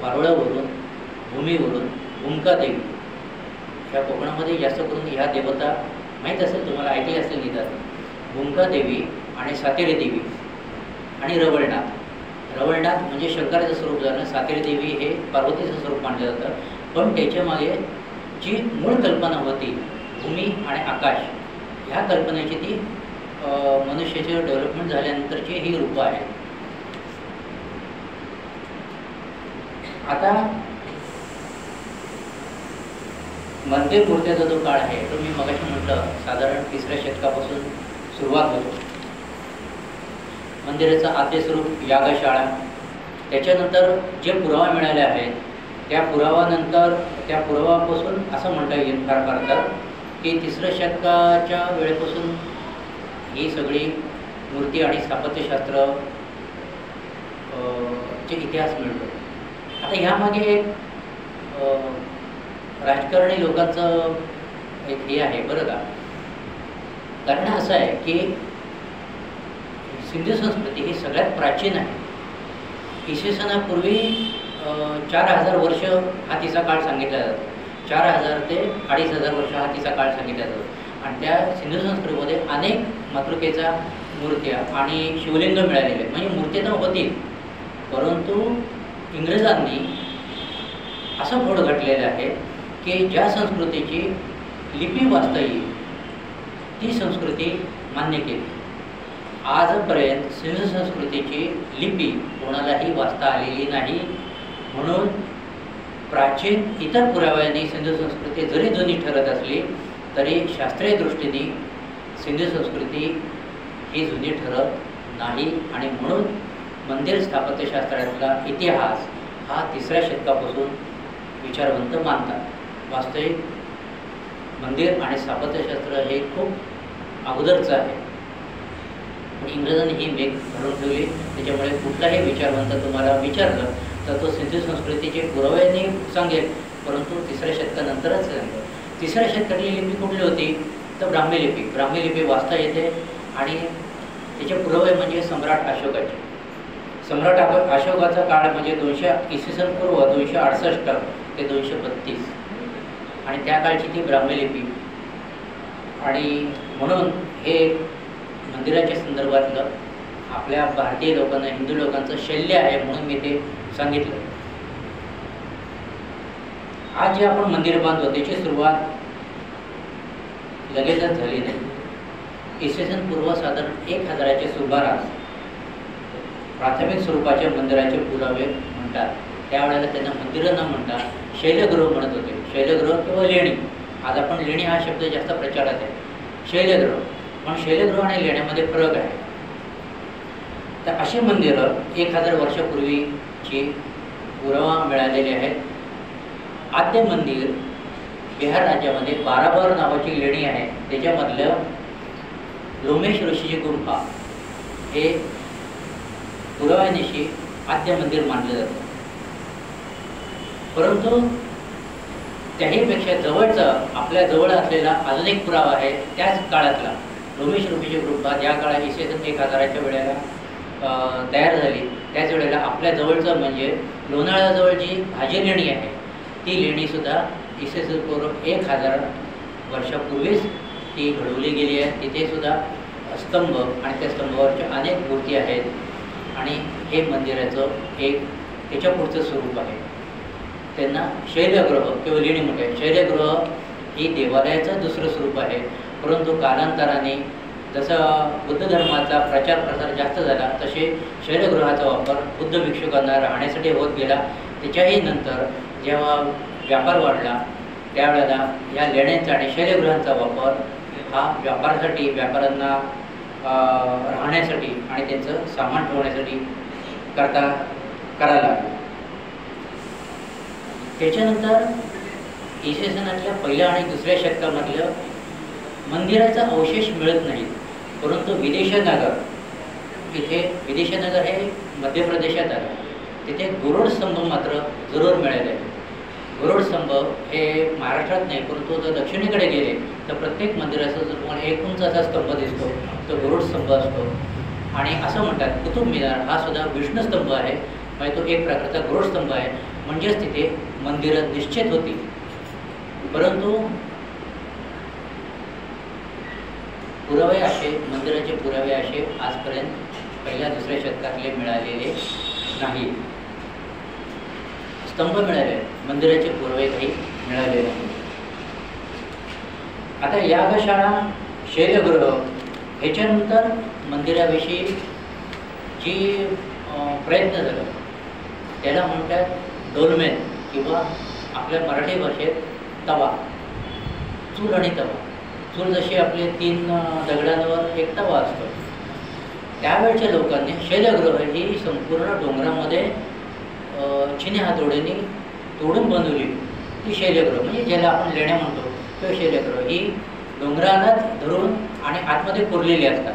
वारुळावरून, भूमीवरून भूमिका देवी, ह्या कोकणामध्ये जास्त करून ह्या देवता माहीत असेल तुम्हाला, ऐकले असेल निदान. भूमिका देवी आणि सातेरी देवी आणि रवळनाथ. रवळनाथ म्हणजे शंकराचं स्वरूप झालं, सातेरी देवी हे पार्वतीचं स्वरूप मानलं जातं. पण त्याच्यामागे जी मूळ कल्पना होती भूमी आणि आकाश, ह्या कल्पनेची ती मनुष्याचे डेव्हलपमेंट झाल्यानंतरची ही रूपं आहेत. आता मंदिर मूर्त्याचा जो काळ आहे तो मी मगाशी म्हटलं साधारण 3ऱ्या शतकापासून सुरुवात होतो. मंदिराचं आद्य स्वरूप यागशाळा, त्याच्यानंतर जे पुरावा मिळाले आहेत त्या पुरावापासून असं म्हणता येईल फार तर की 3ऱ्या शतकाच्या वेळेपासून ही सगळी मूर्ती आणि स्थापत्यशास्त्र चे इतिहास मिळतो. आता ह्यामागे एक राजकारणी लोकांचं एक हे आहे बरं का. कारण असं आहे की सिंधू संस्कृती ही सगळ्यात प्राचीन आहे. इसवी सनापूर्वी 4000 वर्ष हा तिचा काळ सांगितला जातो. 4000 ते 2500 वर्ष हा तिचा काळ सांगितला जातो. आणि त्या सिंधू संस्कृतीमध्ये अनेक मातृकेच्या मूर्त्या आणि शिवलिंग मिळालेले आहेत. म्हणजे मूर्ती तर होती, परंतु इंग्रजांनी असं घोड घातलेलं आहे की ज्या संस्कृतीची लिपी वाचता येईल ती संस्कृती मान्य केली. आजपर्यंत सिंधू संस्कृतीची लिपी कोणालाही वाचता आलेली नाही. म्हणून प्राचीन इतर पुराव्यांनी सिंधू संस्कृती जरी जुनी ठरत असली तरी शास्त्रीय दृष्टीने सिंधू संस्कृती ही जुनी ठरत नाही. आणि म्हणून मंदिर स्थापत्यशास्त्रातला इतिहास हा 3ऱ्या शतकापासून विचारवंत मानतात. वास्तविक मंदिर आणि स्थापत्यशास्त्र हे खूप अगोदरचं आहे. पण इंग्रजांनी ही मेघ भरून ठेवली. त्याच्यामुळे कुठलाही विचारवंत तुम्हाला विचारलं तर तो सिंधू संस्कृतीचे पुराव्यांनी सांगेल, परंतु 3ऱ्या शतकानंतरच सांगेल. 3ऱ्या शतकातली लिपी कुठली होती तर ब्राह्मी लिपी. ब्राह्मी लिपी वाचता येते आणि त्याचे पुरावे म्हणजे सम्राट अशोकाचे. सम्राट अशोकाचा काळ म्हणजे 200 इसवी सन पूर्व 268 ते 232 आणि त्या काळची ती ब्राह्मी लिपी. आणि म्हणून हे मंदिराच्या संदर्भातलं आपल्या भारतीय लोकांना, हिंदू लोकांचं शैल्य आहे म्हणून मी ते सांगितलं. आज जे आपण मंदिर बांधतो त्याची सुरुवात लगेचच झाली नाही. इसवी सन पूर्व साधारण 1000च्या सुमारास प्राथमिक स्वरूपाच्या मंदिराचे पुरावे म्हणतात. त्यावेळेला त्यांना मंदिरं न म्हणता शैलगृह म्हणत होते. शैलगृह किंवा लेणी, आज आपण लेणी हा शब्द जास्त प्रचारात आहे. शैलगृह पण शैलगृह आणि लेण्यामध्ये फरक आहे. तर अशी मंदिरं 1000 वर्षापूर्वीची पुरावा मिळालेली आहेत. आद्य मंदिर बिहार राज्यामध्ये बाराबर नावाची लेणी आहे, त्याच्यामधलं लोमेश ऋषीची गुंफा हे पुराव्यानिशी आद्य मंदिर मानलं जातं. परंतु त्याहीपेक्षा जवळचा आपल्या जवळ असलेला अजून एक पुरावा आहे त्याच काळातला लोमेश ऋषीची गुंफा, ज्या काळात इसवी 1000च्या वेळेला तयार झाली, त्याच वेळेला आपल्या जवळचं म्हणजे लोणावळ्याजवळ जी भाजी लेणी आहे ती लेणीसुद्धा इसवी पूर्व 1000 वर्षापूर्वीच ती घडवली गेली आहे. तिथे सुद्धा स्तंभ आणि त्या स्तंभावरच्या अनेक मूर्ती आहेत आणि हे मंदिराचं एक त्याच्या पुढचं स्वरूप आहे. त्यांना शैलगृह किंवा लेणी म्हणतात. शैलगृह ही देवालयाचं दुसरं स्वरूप आहे. परंतु कालांतराने जसं बुद्ध धर्माचा प्रचार प्रसार जास्त झाला तसे शैलगृहाचा वापर बुद्ध भिक्षुकांना राहण्यासाठी होत गेला. त्याच्याही नंतर जेव्हा व्यापार वाढला त्यावेळेला या लेण्यांचा आणि शैलगृहांचा वापर हा व्यापारासाठी, व्यापाऱ्यांना राहण्यासाठी आणि त्यांचं सामान ठेवण्यासाठी करायला लागलं. त्याच्यानंतर इसवी सनातल्या पहिल्या आणि दुसऱ्या शतकामधलं मंदिराचा अवशेष मिळत नाही. परंतु विदेशनगर, इथे विदेशनगर हे मध्य प्रदेशात आलं, तिथे गरुड स्तंभ मात्र जरूर मिळाले आहे. गरुड स्तंभ हे महाराष्ट्रात नाही, परंतु जर दक्षिणेकडे गेले तर प्रत्येक मंदिराचा जर तुम्हाला एक उंच असा स्तंभ दिसतो तो गरुड स्तंभ असतो. आणि असं म्हणतात कुतुब मिनार हा सुद्धा विष्णू स्तंभ आहे, म्हणजे तो एक प्रकारचा गरुड स्तंभ आहे. म्हणजेच तिथे मंदिरं निश्चित होती. परंतु पुरावे असे, मंदिराचे पुरावे असे आजपर्यंत पहिल्या दुसऱ्या शतकातले मिळालेले नाही. स्तंभ मिळाले, मंदिराचे पुरावे काही मिळाले नाही. आता यागशाळा, शैलगृह ह्याच्यानंतर मंदिराविषयी जी प्रयत्न झाला त्याला म्हणतात डोलमेन किंवा आपल्या मराठी भाषेत तवा, चूल आणि तवा. चूल जशी आपले 3 दगडांवर एक तवा असतो, त्यावेळच्या लोकांनी शैलगृह ही संपूर्ण डोंगरामध्ये चिनी हातोडीने तोडून बनवली ती शैलगृह, म्हणजे ज्याला आपण लेण्या म्हणतो तो शैलगृह. ही डोंगराला धरून आणि आतमध्ये कोरलेली असतात.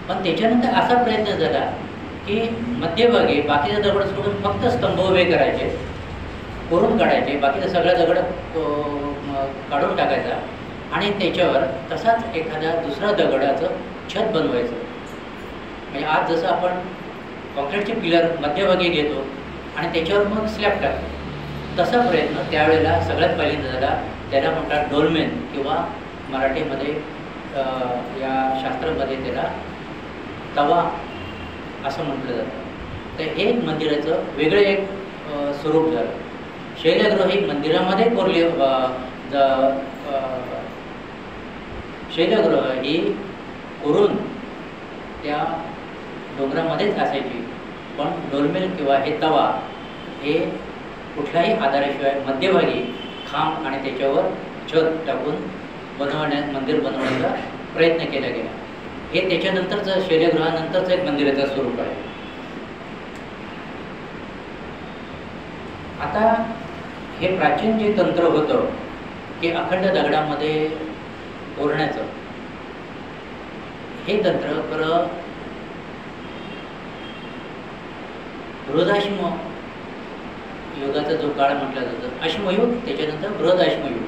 पण त्याच्यानंतर असा प्रयत्न झाला की मध्यभागी बाकीचे दगड सोडून फक्त स्तंभ उभे करायचे, कोरून काढायचे, बाकीचा सगळा दगड काढून टाकायचा आणि त्याच्यावर तसाच एखाद्या दुसरा दगडाचं छत बनवायचं. म्हणजे आज जसं आपण कॉन्क्रीटचे पिलर मध्यभागी घेतो आणि त्याच्यावर मग स्लॅब टाकतो, तसा प्रयत्न त्यावेळेला सगळ्यात पहिल्यांदा झाला. त्याला म्हणतात डोलमेन किंवा मराठीमध्ये या शास्त्रामध्ये त्याला तवा असं म्हटलं जातं. तर हे मंदिराचं वेगळं एक स्वरूप झालं. शैलगृह ही मंदिरामध्ये कोरली, शैलगृह ही कोरून त्या डोंगरामध्येच असायची. पण डोलमेन किंवा हे तवा हे कुठल्याही आधाराशिवाय मध्यभागी खांब आणि त्याच्यावर छत टाकून मंदिर बनवण्याचा प्रयत्न केला गेला. हे त्याच्यानंतरचं शैलगृहानंतरचं एक मंदिराचं स्वरूप आहे. आता हे प्राचीन जे तंत्र होतं की अखंड दगडामध्ये कोरण्याचं, हे तंत्र बृहदाश्म युगाचा जो काळ म्हटला जातो, अश्मयुग, त्याच्यानंतर बृहदाश्मयुग,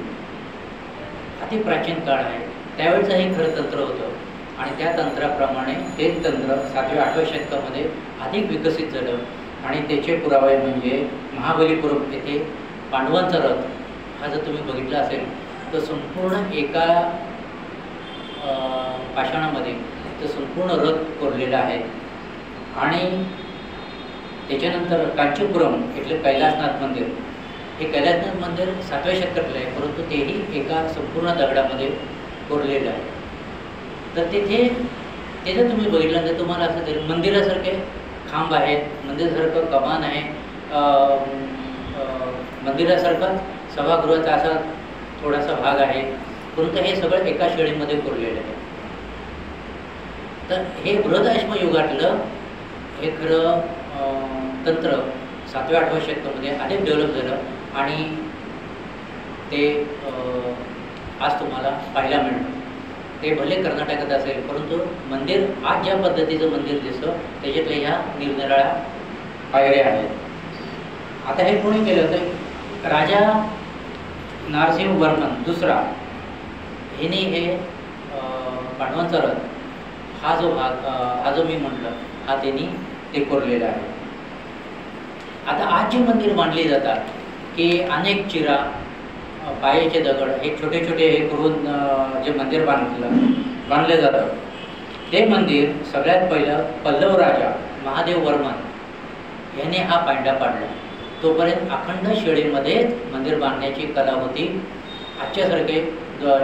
अति प्राचीन काळ आहे. त्यावेळेचं हे खरं तंत्र होतं आणि त्या तंत्राप्रमाणे ते तंत्र 7व्या-8व्या शतकामध्ये अधिक विकसित झालं. आणि त्याचे पुरावे म्हणजे महाबलीपुरम येथे पांडवांचा रथ हा जर तुम्ही बघितला असेल तर संपूर्ण एका पाषाणामध्ये तो संपूर्ण रथ कोरलेला आहे. आणि त्याच्यानंतर कांचीपुरम इथले कैलासनाथ मंदिर, हे कैलासनाथ मंदिर 7व्या शतकातलं आहे, परंतु तेही एका संपूर्ण दगडामध्ये कोरलेलं आहे. तर तिथे ते जर तुम्ही बघितलं तर तुम्हाला असं तरी मंदिरासारखे खांब आहेत, मंदिरासारखं कमान आहे, मंदिरासारखा सभागृहाचा असा थोडासा भाग आहे, परंतु हे सगळं एका शैलीमध्ये कोरलेलं आहे. तर हे बृहदाश्मयुगातलं हे खरं तंत्र 7व्या-8व्या शतकामध्ये अधिक डेव्हलप झालं आणि ते आज तुम्हाला पाहायला मिळतं. ते भले कर्नाटकात असेल, परंतु मंदिर आज ज्या पद्धतीचं मंदिर दिसतं त्याच्यातल्या ह्या निरनिराळ्या पायऱ्या आहेत. आता हे कोणी केलं तर राजा नरसिंहवर्मन दुसरा ह्याने हे पांडवांचा रथ हा जो मी म्हटलं हा त्यांनी ते कोरलेला आहे. आता आज जे मंदिर बांधले जातात की अनेक चिरा पायाचे दगड हे छोटे छोटे हे करून जे मंदिर बांधले जातं ते मंदिर सगळ्यात पहिलं पल्लव राजा महादेव वर्मन याने हा पायंडा पाडला. तोपर्यंत अखंड शिळेमध्येच मंदिर बांधण्याची कला होती. आजच्यासारखे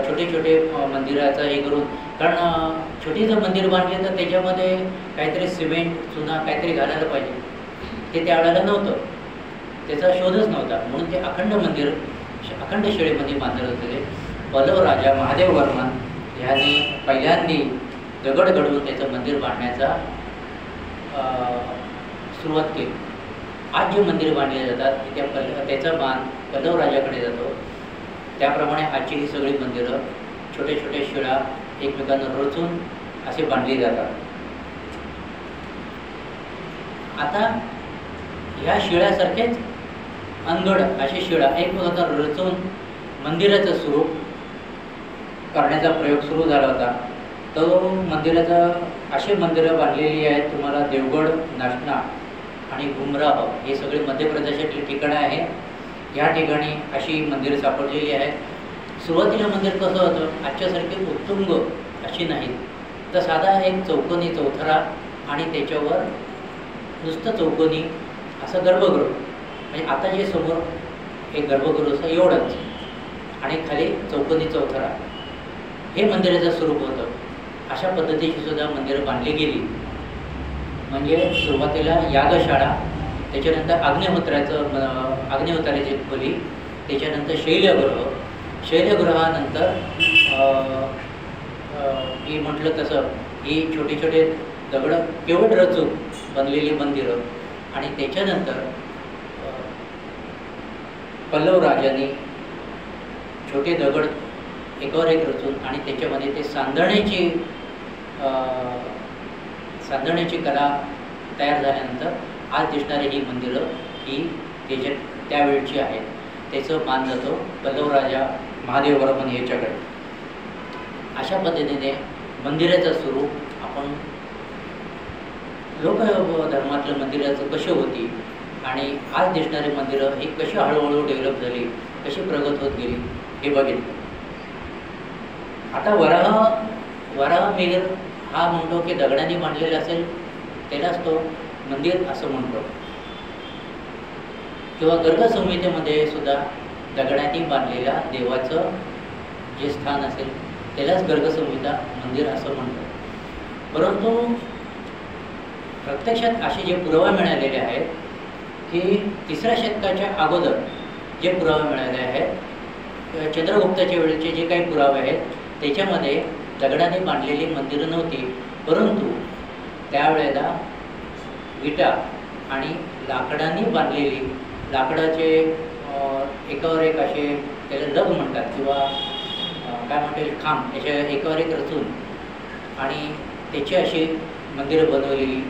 छोटे छोटे मंदिराचं हे करून, कारण छोटी जर मंदिर बांधले तर त्याच्यामध्ये काहीतरी सिमेंट चुना काहीतरी घालायला पाहिजे, ते त्यावेळेला नव्हतं, त्याचा शोधच नव्हता. म्हणून ते अखंड शिळेमध्ये बांधले होते. पल्लव राजा महादेव वर्मन ह्याने पहिल्यांदी दगड घडवून त्याचं मंदिर बांधण्याचा सुरुवात केली. आज जे मंदिर बांधले जातात त्याचा मान पल्लव राजाकडे जातो. त्याप्रमाणे आजची ही सगळी मंदिरं छोटे छोटे शिळा एकमेकांना रचून असे बांधली जातात. आता ह्या शिळ्यासारखेच अनगड असे शिळा एकमेकांना रचून मंदिराचं स्वरूप करण्याचा प्रयोग सुरू झाला होता. तो मंदिराचा अशी मंदिरं बांधलेली आहेत. तुम्हाला देवगड, नाशना आणि गुमराह हे सगळे मध्य प्रदेशातली ठिकाणं आहेत. या ठिकाणी अशी मंदिरं सापडलेली आहेत. सुरुवातीला मंदिर कसं होतं, आजच्यासारखे उत्तुंग अशी नाहीत, तर साधा एक चौकोनी चौथरा आणि त्याच्यावर नुसतं चौकोनी असं गर्भगृह, म्हणजे आता जे समोर एक गर्भगृह असं एवढंच आणि खाली चौकोनी चौथरा हे मंदिराचं स्वरूप होतं. अशा पद्धतीची सुद्धा मंदिरं बांधली गेली. म्हणजे सुरुवातीला यागशाळा, त्याच्यानंतर अग्निहोत्राची खोली, त्याच्यानंतर शैलगृहानंतर मी म्हटलं तसं ही छोटे छोटे दगड केवळ रचून बनलेली मंदिरं आणि त्याच्यानंतर पल्लव राजांनी छोटे दगड एकावर एक रचून आणि त्याच्यामध्ये ते सांधण्याची कला तयार झाल्यानंतर आज दिसणारी ही मंदिरं ही त्यावेळची आहेत. त्याचं मान जातो पल्लव राजा महादेव वर्मन याच्याकडे. अशा पद्धतीने मंदिराचं स्वरूप आपण लोकधर्मातल्या मंदिराचं कशी होती आणि आज दिसणारी मंदिरं ही कशी हळूहळू डेव्हलप झाली, कशी प्रगत होत गेली हे बघितलं. आता वराहमिहीर हा म्हणतो की दगडांनी बांधलेला असेल त्यालाच तो मंदिर असं म्हणतो, किंवा गर्गसंहितेमध्ये सुद्धा दगडांनी बांधलेल्या देवाचं जे स्थान असेल त्यालाच गर्गसंहिता मंदिर असं म्हणतो. परंतु प्रत्यक्षात असे जे पुरावे मिळालेले आहेत की 3ऱ्या शतकाच्या अगोदर जे पुरावे मिळाले आहेत, चंद्रगुप्ताच्या वेळेचे जे काही पुरावे आहेत त्याच्यामध्ये दगडाने बांधलेली मंदिरं नव्हती, परंतु त्यावेळेला विटा आणि लाकडांनी बांधलेली, लाकडाचे एकावर एक असे त्याला लग म्हणतात किंवा काय म्हणता येईल खांब, याच्या एकावर एक रचून आणि त्याची अशी मंदिरं बनवलेली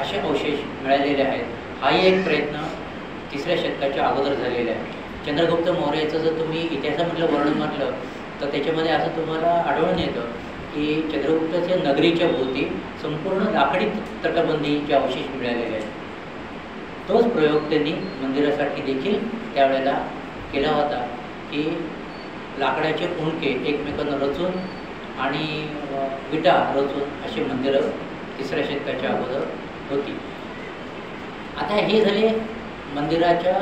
असे अवशेष मिळालेले आहेत. हाही एक प्रयत्न 3ऱ्या शतकाच्या अगोदर झालेला आहे. चंद्रगुप्त मौर्याचं जर तुम्ही इतिहासामधलं वर्णन म्हटलं तर त्याच्यामध्ये असं तुम्हाला आढळून येतं की चंद्रगुप्ताच्या नगरीच्या भोवती संपूर्ण लाकडी तटबंदीचे अवशेष मिळालेले आहेत. तोच प्रयोग त्यांनी मंदिरासाठी देखील त्यावेळेला केला होता की लाकडाचे कुणके एकमेकांना रचून आणि विटा रचून अशी मंदिरं 3ऱ्या शतकाच्या अगोदर होती. आता हे झाले मंदिराच्या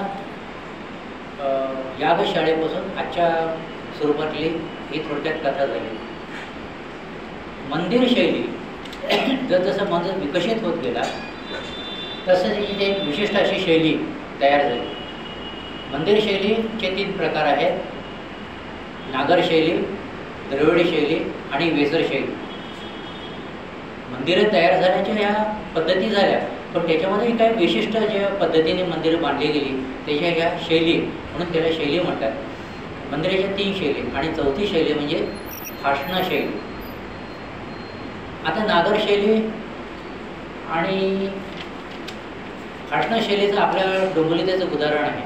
यागशाळेपासून आजच्या स्वरूपातली ही थोडक्यात कथा झाली. मंदिर शैली जसं मंदिर विकसित होत गेला तसं त्याची एक विशिष्ट अशी शैली तयार झाली. मंदिर शैलीचे 3 प्रकार आहेत: नागर शैली, द्रविडी शैली आणि वेसर शैली. मंदिरं तयार झाल्याच्या ह्या पद्धती झाल्या, पण त्याच्यामध्ये काही विशिष्ट ज्या पद्धतीने मंदिरं बांधली गेली त्याच्या ह्या शैली, म्हणून त्याला शैली म्हणतात. मंदिराच्या 3 शैली आणि चौथी शैली म्हणजे खाष्णा शैली. आता नागर शैली आणि खाष्णा शैलीचं आपल्या डोंबिवलीचं एक उदाहरण आहे.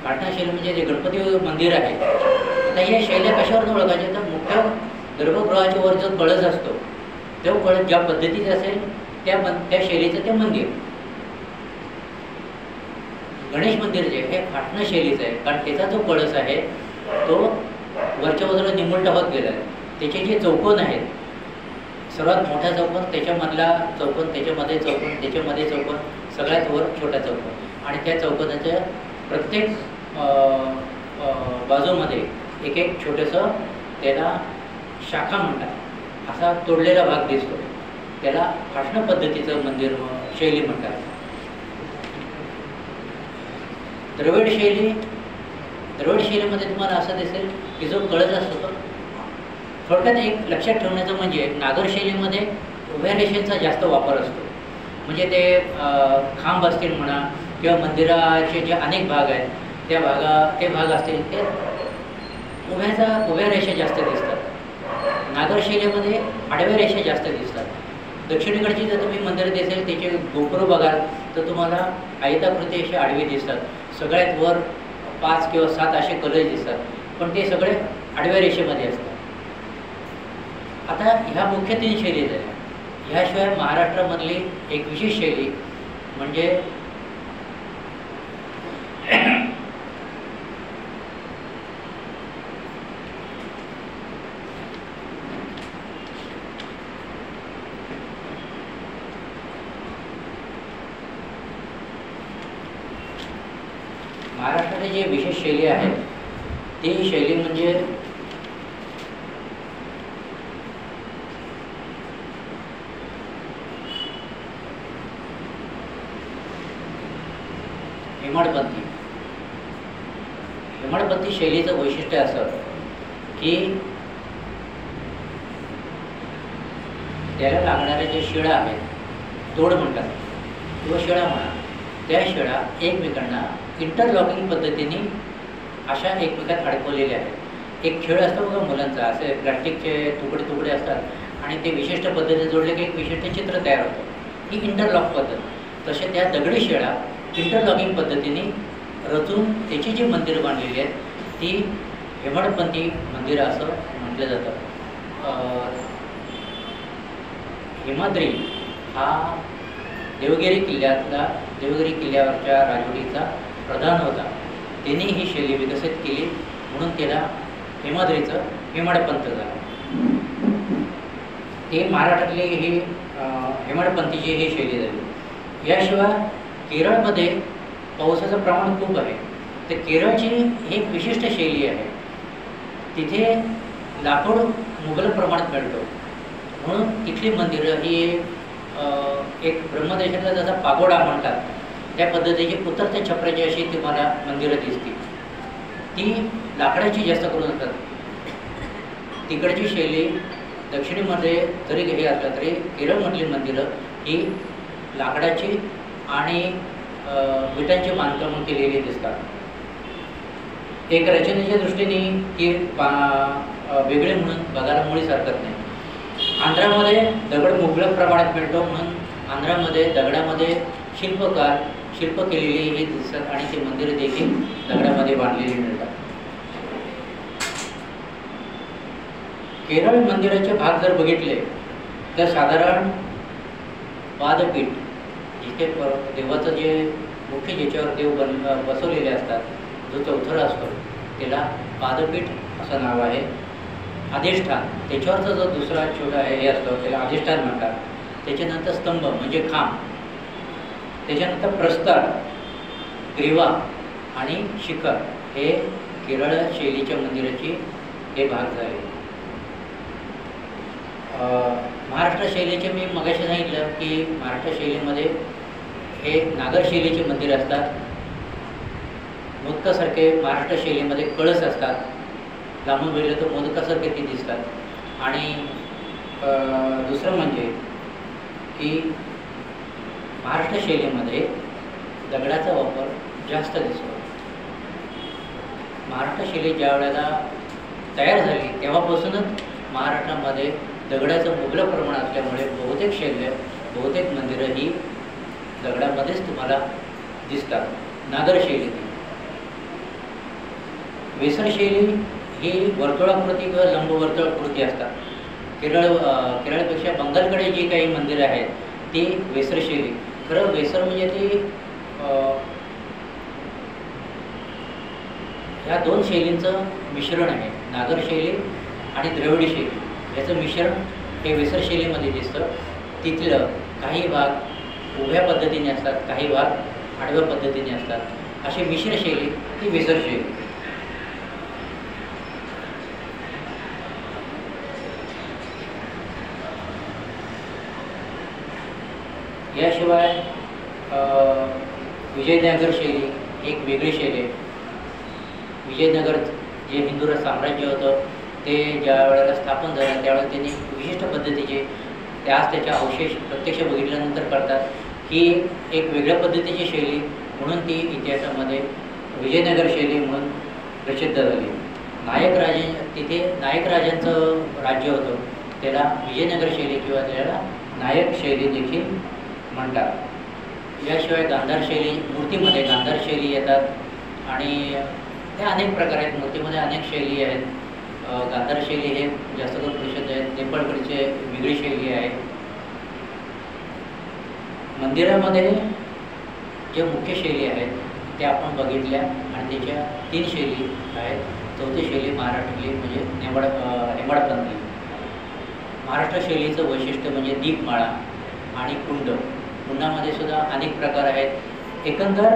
खाष्णा शैली म्हणजे जे गणपती मंदिर आहे. आता या शैल्या कशावर ओळखायच्या, तर मुख्य गर्भगृहाच्या वर जो कळस असतो तो कळस ज्या पद्धतीचा असेल त्या शैलीचं ते मंदिर. गणेश मंदिर जे आहे हे खाष्णा शैलीचं आहे, कारण त्याचा जो कळस आहे तो वरच्या बाजूला निमुळता होत गेला आहे. त्याचे जे चौकोन आहेत, सर्वात मोठा चौकोन, त्याच्यामधला चौकोन, त्याच्यामध्ये चौकोन, त्याच्यामध्ये चौकोन, सगळ्यात वर छोटा चौकोन, आणि त्या चौकोनाच्या प्रत्येक बाजूमध्ये एक एक छोटंसं त्याला शाखा म्हणतात, असा तोडलेला भाग दिसतो. त्याला खाष्णा पद्धतीचं मंदिर शैली म्हणतात. द्रविड शैलीमध्ये तुम्हाला असं दिसेल की जो कळस असतो तो थोडक्यात एक लक्षात ठेवण्याचं म्हणजे नागर शैलीमध्ये उभ्या रेषेचा जास्त वापर असतो. म्हणजे ते खांब असतील म्हणा किंवा मंदिराचे जे अनेक भाग आहेत ते भाग असतील ते उभ्या रेषा जास्त दिसतात. नागर शैलीमध्ये आडव्या रेषा जास्त दिसतात. दक्षिणेकडची जर तुम्ही मंदिर दिसेल त्याचे गोपुर बघाल तर तुम्हाला आयताकृती असे आडवे दिसतात. सगळ्यात वर 5 किंवा 7 असे कलर दिसतात, पण ते सगळे आडव्या रेषेमध्ये असतात. आता ह्या मुख्य 3 शैली झाल्या. ह्याशिवाय महाराष्ट्रामधली एक विशेष शैली म्हणजे महाराष्ट्राची जी विशेष शैली आहे ती शैली म्हणजे हेमाडपंथी शैलीचं वैशिष्ट्य असं की त्याला लागणाऱ्या ज्या शिळा आहेत, तोड म्हणतात किंवा शिळा म्हणा, त्या शिळा एकमेकांना इंटरलॉकिंग पद्धतीने अशा एकमेकात अडकवलेल्या आहेत. एक खेळ असतो बघा मुलांचा, असे प्लास्टिकचे तुकडे असतात आणि ते विशिष्ट पद्धतीने जोडले की एक विशिष्ट चित्र तयार होतं. ही इंटरलॉक पद्धत. तसे त्या दगडी शिळा इंटरलॉकिंग पद्धतीने रचून त्याची जी मंदिरं बांधलेली आहेत ती हेमाडपंथी मंदिरं असं म्हटलं जातं. हेमाद्री हा देवगिरी किल्ल्यावरच्या राजवटीचा प्रधान होता. त्यांनी ही शैली विकसित केली म्हणून त्याला हेमाडपंथ झाला. ते महाराष्ट्रातली ही हेमाडपंथीची ही शैली झाली. याशिवाय केरळमध्ये पावसाचं प्रमाण खूप आहे. तर केरळची एक विशिष्ट शैली आहे. तिथे लाकूड मुबलक प्रमाणात मिळतो म्हणून तिथली मंदिरं ही एक ब्रह्मदेशातला जसा पागोडा म्हणतात त्या पद्धतीची उतरत्या छपराची अशी तुम्हाला मंदिरं दिसतील. ती लाकडाची जास्त करून असतात. तिकडची शैली दक्षिणेमध्ये जरी हे असलं तरी केरळमधली मंदिरं ही लाकडाची आणि विटांची बांधकाम केलेली दिसतात. एक रचनेच्या दृष्टीने ती वेगळे म्हणून बघायला मुळीच हरकत नाही. आंध्रामध्ये दगड मुबलक प्रमाणात मिळतो म्हणून आंध्रामध्ये दगडामध्ये शिल्प केलेली ही दिसतात आणि ती मंदिरं देखील दगडामध्ये बांधलेली मिळतात. केरळ मंदिराचे भाग जर बघितले तर साधारण पादपीठ, जिथे देवाचं जे मुख्य ज्याच्यावर देव बसवलेले असतात, जो चौथरा असतो त्याला पादपीठ असं नाव आहे. अधिष्ठान, त्याच्यावरचा जो दुसरा छोटा हे असतो त्याला अधिष्ठान म्हणतात. त्याच्यानंतर स्तंभ म्हणजे खांब, त्याच्यानंतर प्रस्तर, ग्रीवा आणि शिखर हे केरळ शैलीच्या मंदिराचे हे भाग झाले. महाराष्ट्र शैलीचे मी मगाशी सांगितलं की महाराष्ट्र शैलीमध्ये हे नागर शैलीचे मंदिर असतात. मोदकासारखे महाराष्ट्र शैलीमध्ये कळस असतात. लांबून बघितलं तर मोदकासारखे ते दिसतात. आणि दुसरं म्हणजे की महाराष्ट्र शैलीमध्ये दगडाचा वापर जास्त दिसतो. महाराष्ट्र शैली ज्या वेळेला तयार झाली तेव्हापासूनच महाराष्ट्रामध्ये दगडाचं मुबलक प्रमाण असल्यामुळे बहुतेक मंदिरं ही दगडामध्येच तुम्हाला दिसतात. नागर शैली, वेसर शैली ही वर्तुळाकृती किंवा लंबवर्तुळाकृती असतात. केरळपेक्षा बंगालकडे जी काही मंदिरं आहेत ती वेसर शैली. खरं वेसर म्हणजे ती ह्या दोन शैलींचं मिश्रण आहे. नागर शैली आणि द्रविडी शैली याचं मिश्रण हे वेसर शैलीमध्ये दिसतं. तिथलं काही भाग उभ्या पद्धतीने असतात, काही भाग आडव्या पद्धतीने असतात. अशी मिश्र शैली ही वेसर शैली. याशिवाय विजयनगर शैली एक वेगळी शैली आहे. विजयनगर जे हिंदू साम्राज्य होतं ते ज्या वेळेला स्थापन झालं त्यावेळेला त्यांनी विशिष्ट पद्धतीचे त्याच्या अवशेष प्रत्यक्ष बघितल्यानंतर कळतात की एक वेगळ्या पद्धतीची शैली म्हणून ती इतिहासामध्ये विजयनगर शैली म्हणून प्रसिद्ध झाली. तिथे नायक राजांचं राज्य होतं, त्याला विजयनगर शैली किंवा त्याला नायक शैली देखील म्हणतात. याशिवाय गांधार शैली, मूर्तीमध्ये गांधार शैली येतात आणि त्या अनेक प्रकार आहेत. मूर्तीमध्ये अनेक शैली आहेत. गांधार शैली हे जास्त करून प्रसिद्ध आहेत. नेपाळकडचे वेगळी शैली आहे. मंदिरामध्ये जे मुख्य शैली आहेत त्या आपण बघितल्या आणि त्याच्या 3 शैली आहेत. चौथी शैली महाराष्ट्रीय म्हणजे हेमाडपंथी. महाराष्ट्र शैलीचं वैशिष्ट्य म्हणजे दीपमाळा आणि कुंड. कुंडामध्ये सुद्धा अनेक प्रकार आहेत. एकंदर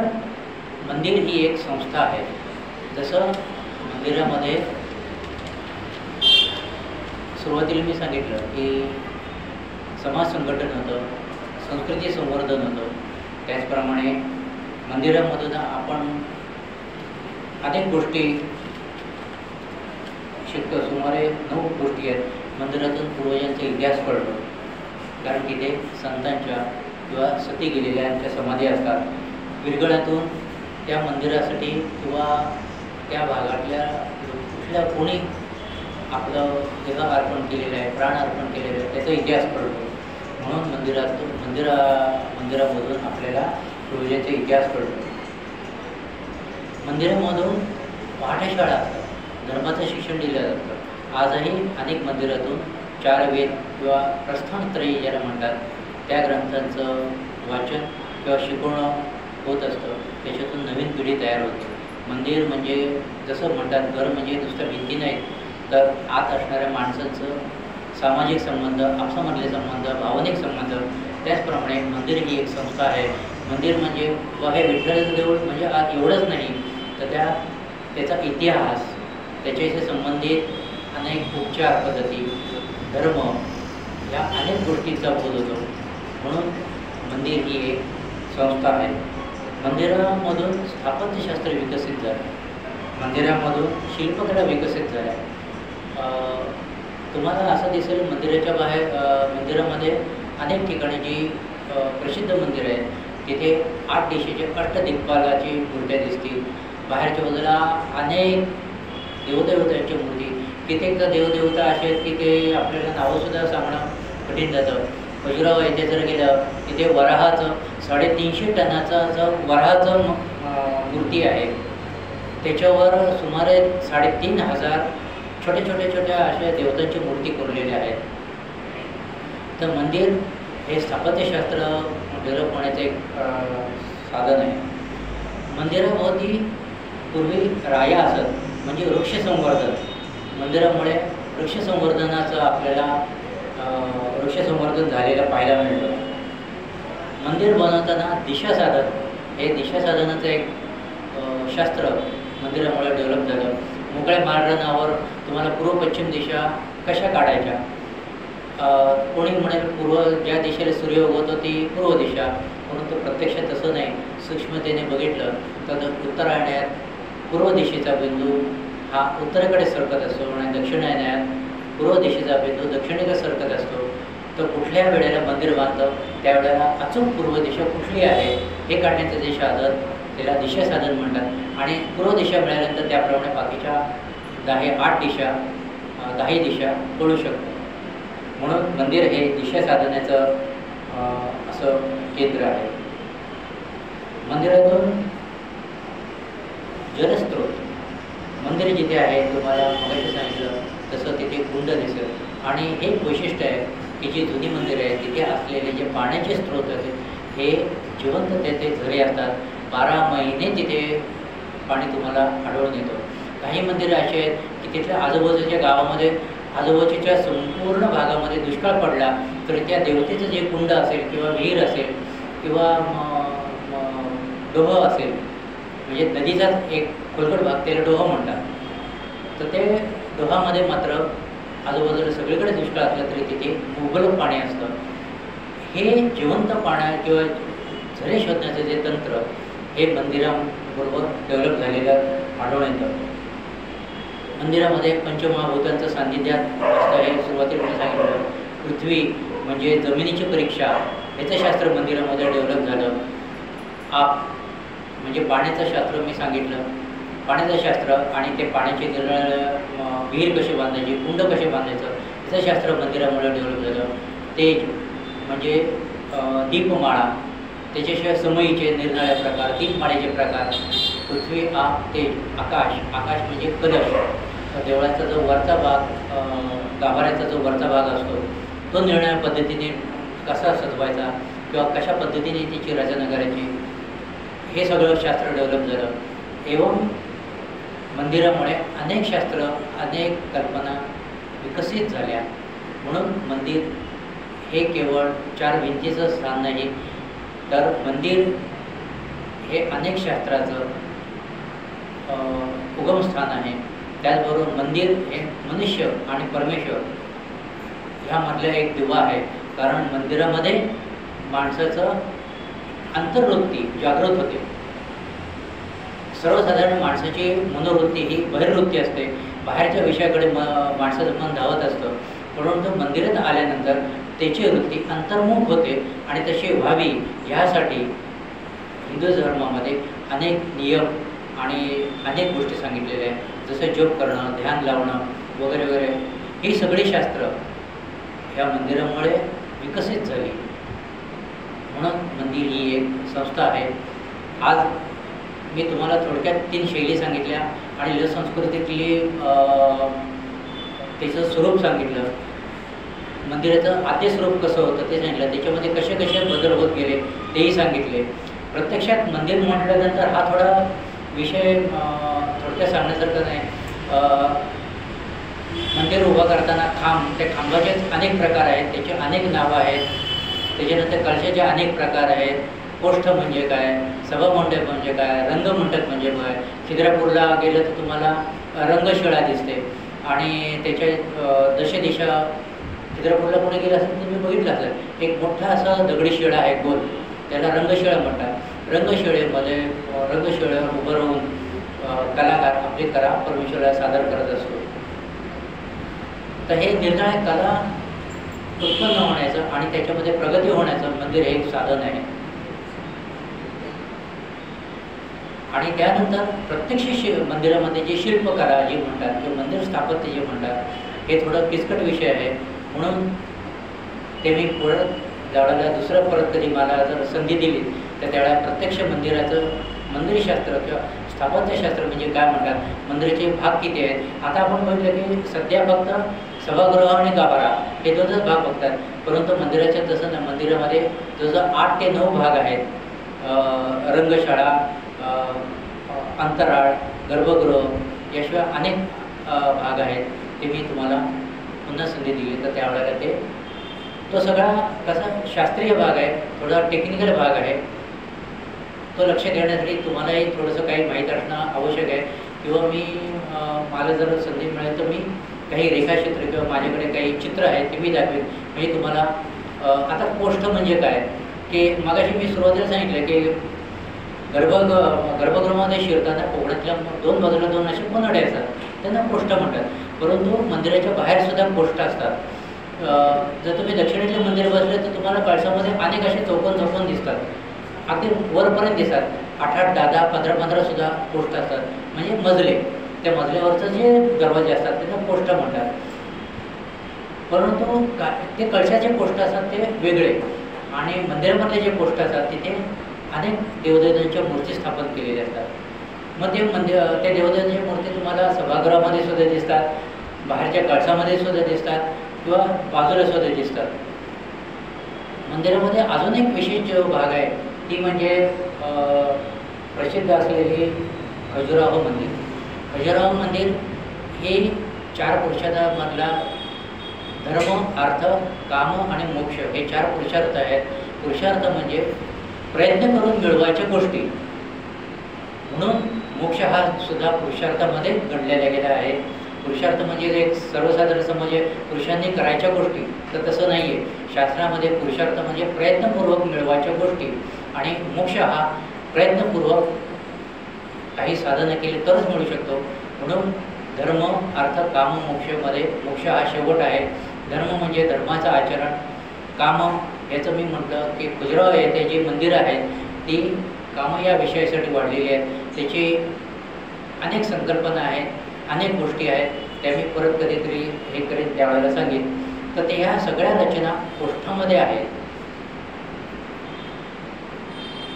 मंदिर ही एक संस्था आहे. जसं मंदिरामध्ये सुरुवातीला मी सांगितलं की समाज संघटन होतं, संस्कृती संवर्धन होतं, त्याचप्रमाणे मंदिरामधून आपण अनेक गोष्टी शिकतो. सुमारे 9 गोष्टी आहेत. मंदिरातून पूर्वजांचा इतिहास कळतो, कारण की ते संतांच्या किंवा सती गेलेल्यांच्या समाधी असतात. विरगळातून त्या मंदिरासाठी किंवा त्या भागातल्या कुठल्या कोणी आपलं देह अर्पण केलेलं आहे, प्राण अर्पण केलेलं आहे त्याचा इतिहास कळतो. म्हणून मंदिरामधून आपल्याला पूर्वजांचा इतिहास कळतो. मंदिरामधून पाठशाळा असतात, धर्माचं शिक्षण दिलं जातं. आजही अनेक मंदिरातून 4 वेद किंवा प्रस्थानत्रयी ज्याला म्हणतात त्या ग्रंथांचं वाचन किंवा शिकवणं होत असतं. त्याच्यातून नवीन पिढी तयार होते. मंदिर म्हणजे जसं म्हणतात घर म्हणजे नुसतं भिंती नाही, तर आत असणाऱ्या माणसांचं सामाजिक संबंध, आपसामधले संबंध, भावनिक संबंध. त्याचप्रमाणे मंदिर ही एक संस्था आहे. मंदिर म्हणजे हे विठ्ठल देऊळ म्हणजे आज एवढंच नाही, तर त्याचा इतिहास, त्याच्याशी संबंधित अनेक उपचार पद्धती, धर्म या अनेक गोष्टींचा बोध होतो. म्हणून मंदिर ही एक संस्था आहे. मंदिरामधून स्थापत्यशास्त्र विकसित झालं, मंदिरामधून शिल्पकला विकसित झाल्या. तुम्हाला असं दिसेल मंदिराच्या बाहेर मंदिरामध्ये अनेक ठिकाणी जी प्रसिद्ध मंदिरं आहेत तिथे 8 दिशेचे अष्टदिक्पालाची मूर्त्या दिसतील. बाहेरच्या बाजूला अनेक देवदेवतांच्या मूर्ती. कित्येक देवदेवता असे आहेत की ते आपल्याला नावंसुद्धा सांगणं कठीण जातं. खजुराहो येथे जर गेलं तिथे वराहाचं 350 टनाचं वराहाचं मूर्ती आहे. त्याच्यावर सुमारे 3500 छोट्या अशा देवतांची मूर्ती कोरलेल्या आहेत. तर मंदिर हे स्थापत्यशास्त्र डेव्हलप होण्याचं एक साधन आहे. मंदिराभोवती पूर्वी राया असत म्हणजे वृक्ष संवर्धन. मंदिरामुळे वृक्ष संवर्धनाचं आपल्याला वृक्ष संवर्धन झालेलं पाहायला मिळतं. मंदिर बनवताना दिशासाधन हे दिशासाधनाचं एक शास्त्र मंदिरामुळे डेव्हलप झालं. मोकळ्या माळरानावर तुम्हाला पूर्व पश्चिम दिशा कशा काढायच्या. कोणी म्हणेल ज्या दिशेला सूर्य उगवतो ती पूर्व दिशा, परंतु प्रत्यक्षात तसं नाही. सूक्ष्मतेने बघितलं तर उत्तरायणात पूर्व दिशेचा बिंदू हा उत्तरेकडे सरकत असतो आणि दक्षिणायनात पूर्व दिशेचा बिंदू दक्षिणेकडे सरकत असतो. तर कुठल्या वेळेला मंदिर बांधतं त्यावेळेला अचूक पूर्व दिशा कुठली आहे हे काढण्याचं जे साधन त्याला दिशा साधन म्हणतात. आणि पूर्व दिशा मिळाल्यानंतर त्याप्रमाणे बाकीच्या 8 दिशा 10 दिशा कळू शकतात. म्हणून मंदिर हे दिशा साधण्याचं असं केंद्र आहे. मंदिरातून जलस्रोत, मंदिर जिथे आहे तुम्हाला मगाशी सांगितलं तसं तिथे कुंड दिसेल. आणि हे एक वैशिष्ट्य आहे की जी जुनी मंदिरं आहेत तिथे असलेले जे पाण्याचे स्रोत आहेत हे जिवंत तेथे झरे असतात. 12 महिने तिथे पाणी तुम्हाला आढळून येतं. काही मंदिरं अशी आहेत की तिथल्या आजूबाजूच्या गावामध्ये आजूबाजूच्या संपूर्ण भागामध्ये दुष्काळ पडला तरी त्या देवतेचं जे कुंड असेल किंवा विहीर असेल किंवा डोह असेल म्हणजे नदीचाच एक खोलगट भाग त्याला डोह म्हणतात. तर ते डोहामध्ये मात्र आजूबाजूला सगळीकडे दुष्काळ असला तरी तिथे मुबलक पाणी असतं. हे जिवंत पाण्या किंवा झरे शोधण्याचं जे तंत्र हे मंदिराबरोबर डेव्हलप झालेलं आढळून येतं. मंदिरामध्ये पंचमहाभूतांचं सान्निध्यात असतं हे सुरुवातीला मी सांगितलं. पृथ्वी म्हणजे जमिनीची परीक्षा याचं शास्त्र मंदिरामध्ये डेव्हलप झालं. आप म्हणजे पाण्याचं शास्त्र मी सांगितलं. पाण्याचं शास्त्र आणि ते पाण्याचे विहीर कशी बांधायची, कुंड कसे बांधायचं याचं शास्त्र मंदिरामुळे डेव्हलप झालं. तेज म्हणजे दीपमाळा, त्याच्याशिवाय समयीचे निरनिराळे प्रकार, दीपमाळेचे प्रकार, पृथ्वी, आप, तेज, आकाश. आकाश म्हणजे कलश. देवळाचा जो वरचा भाग, गाभाऱ्याचा जो वरचा भाग असतो तो निरनिराळ्या पद्धतीने कसा सजवायचा किंवा कशा पद्धतीने त्याची रचना करायची हे सगळं शास्त्र डेव्हलप झालं. एवं मंदिरामुळे अनेक शास्त्र, अनेक कल्पना विकसित झाल्या. म्हणून मंदिर हे केवळ 4 भिंतीचं स्थान नाही, तर मंदिर हे अनेक शास्त्राचं उगमस्थान आहे. त्याचबरोबर मंदिर हे मनुष्य आणि परमेश्वर ह्यामधला एक दिवा आहे. कारण मंदिरामध्ये माणसाचं अंतर्वृत्ती जागृत होते. सर्वसाधारण माणसाची मनोवृत्ती ही बहिर्वृत्ती असते, बाहेरच्या विषयाकडे माणसाचं मन धावत असतं. परंतु मंदिरात आल्यानंतर त्याची वृत्ती अंतर्मुख होते आणि तशी व्हावी ह्यासाठी हिंदू धर्मामध्ये अनेक नियम आणि अनेक गोष्टी सांगितलेल्या आहेत. जसं जप करणं, ध्यान लावणं वगैरे वगैरे ही सगळी शास्त्र ह्या मंदिरामुळे विकसित झाली. म्हणून मंदिर ही एक संस्था आहे. आज मी तुम्हाला थोडक्यात 3 शैली सांगितल्या आणि लय संस्कृतीतली त्याचं स्वरूप सांगितलं. मंदिराचं आद्य स्वरूप कसं होतं ते सांगितलं. त्याच्यामध्ये कसे कसे बदल होत गेले तेही सांगितले. प्रत्यक्षात मंदिर म्हटल्यानंतर हा थोडा विषय थोडक्यात सांगण्यासारखं नाही. मंदिर उभं करताना खांब, त्या खांबाचेच अनेक प्रकार आहेत, त्याचे अनेक नावं आहेत. त्याच्यानंतर कळशाचे अनेक प्रकार आहेत. कोष्ठ म्हणजे काय, सभामंडप म्हणजे काय, रंगमंडप म्हणजे काय. खिद्रापूरला गेलं तर तुम्हाला रंगशिळा दिसते आणि त्याच्या दशदिशा खिद्रापूरला कोणी गेलं असेल तर तुम्ही बघितलं असेल. एक मोठा असा दगडी शिळा आहे गोल, त्याला रंगशिळा म्हणतात. रंगशिळेमध्ये रंगशिळेवर उभं राहून कलाकार आपली कला परमेश्वराला सादर करत असतो. तर हे निरनिराळ्या कला उत्पन्न होण्याचं आणि त्याच्यामध्ये प्रगती होण्याचं मंदिर हे एक साधन आहे. आणि त्यानंतर प्रत्यक्ष मंदिरामध्ये जे शिल्पकला जी म्हणतात किंवा मंदिर स्थापत्य जे म्हणतात हे थोडं किचकट विषय आहे. म्हणून ते मी ज्यावेळेला परत कधी मला जर संधी दिली तर त्यावेळेला प्रत्यक्ष मंदिराचं मंदिरशास्त्र किंवा स्थापत्यशास्त्र म्हणजे काय म्हणतात, मंदिराचे भाग किती आहेत. आता आपण बघितलं की सध्या फक्त सभागृह आणि गाभारा हे 2च भाग बघतात. परंतु मंदिराच्या तसं ना, मंदिरामध्ये जसं 8 ते 9 भाग आहेत. रंगशाळा, अंतराळ, गर्भगृह याशिवाय अनेक भाग आहेत. ते मी तुम्हाला पुन्हा संधी दिली तर त्यावेळेला तो सगळा कसा शास्त्रीय भाग आहे, थोडा टेक्निकल भाग आहे. तो लक्ष देण्यासाठी तुम्हालाही थोडंसं काही माहीत असणं आवश्यक आहे. किंवा मला जर संधी मिळेल तर मी काही रेखाचित्र किंवा माझ्याकडे काही चित्र आहेत ते मी दाखवेन. म्हणजे तुम्हाला आता कोष्ठ म्हणजे काय की मगाशी मी सुरुवातीला सांगितलं की गर्भगृहामध्ये शिरताना कोकणातल्या 2 बाजूला 2 असे कोनडे असतात, त्यांना कोष्ठ म्हणतात. परंतु मंदिराच्या बाहेर सुद्धा कोष्ठ असतात. जर तुम्ही दक्षिणेतले मंदिर बसले तर तुम्हाला कळसामध्ये अनेक असे चौकोन दिसतात, अगदी वरपर्यंत दिसतात. 8-8, 10-10, 15-15 सुद्धा पोस्ट असतात, म्हणजे मजले. त्या मजल्यावरचं जे दरवाजे असतात त्यांना पोस्ट म्हणतात. परंतु ते कळशाचे पोस्ट असतात ते वेगळे, आणि मंदिरामधले जे पोस्ट असतात तिथे अनेक देवदेवतांच्या मूर्ती स्थापन केलेल्या असतात. मग ते त्या देवदेवतांच्या मूर्ती तुम्हाला सभागृहामध्ये सुद्धा दिसतात, बाहेरच्या कळसामध्ये सुद्धा दिसतात, किंवा बाजूला सुद्धा दिसतात. मंदिरामध्ये अजून एक विशेष जो भाग आहे ती म्हणजे प्रसिद्ध असलेली खजुराहो मंदिर. खजुराहो मंदिर हे 4 पुरुषार्थामधला धर्म, अर्थ, काम आणि मोक्ष हे 4 पुरुषार्थ आहेत. पुरुषार्थ म्हणजे प्रयत्न करून मिळवायच्या गोष्टी, म्हणून मोक्ष हा सुद्धा पुरुषार्थामध्ये गणलेला गेला आहे. पुरुषार्थ म्हणजे एक सर्वसाधारण समज आहे पुरुषांनी करायच्या गोष्टी, तर तसं नाही आहे. शास्त्रामध्ये पुरुषार्थ म्हणजे प्रयत्नपूर्वक मिळवायच्या गोष्टी, आणि मोक्ष हा प्रयत्नपूर्वक काही साधनं केली तरच मिळू शकतो. म्हणून धर्म, अर्थ, काम, मोक्षमध्ये मोक्ष हा शेवट आहे. धर्म म्हणजे धर्माचं आचरण. काम याचं मी म्हटलं की खजुराहो येथे जी मंदिरं आहेत ती काम या विषयासाठी वाढलेली आहेत. त्याची अनेक संकल्पना आहेत, अनेक गोष्टी आहेत, त्या मी परत कधीतरी हे करीन त्यावेळेला सांगेन. तर ते ह्या सगळ्या रचना पोष्ठामध्ये आहेत.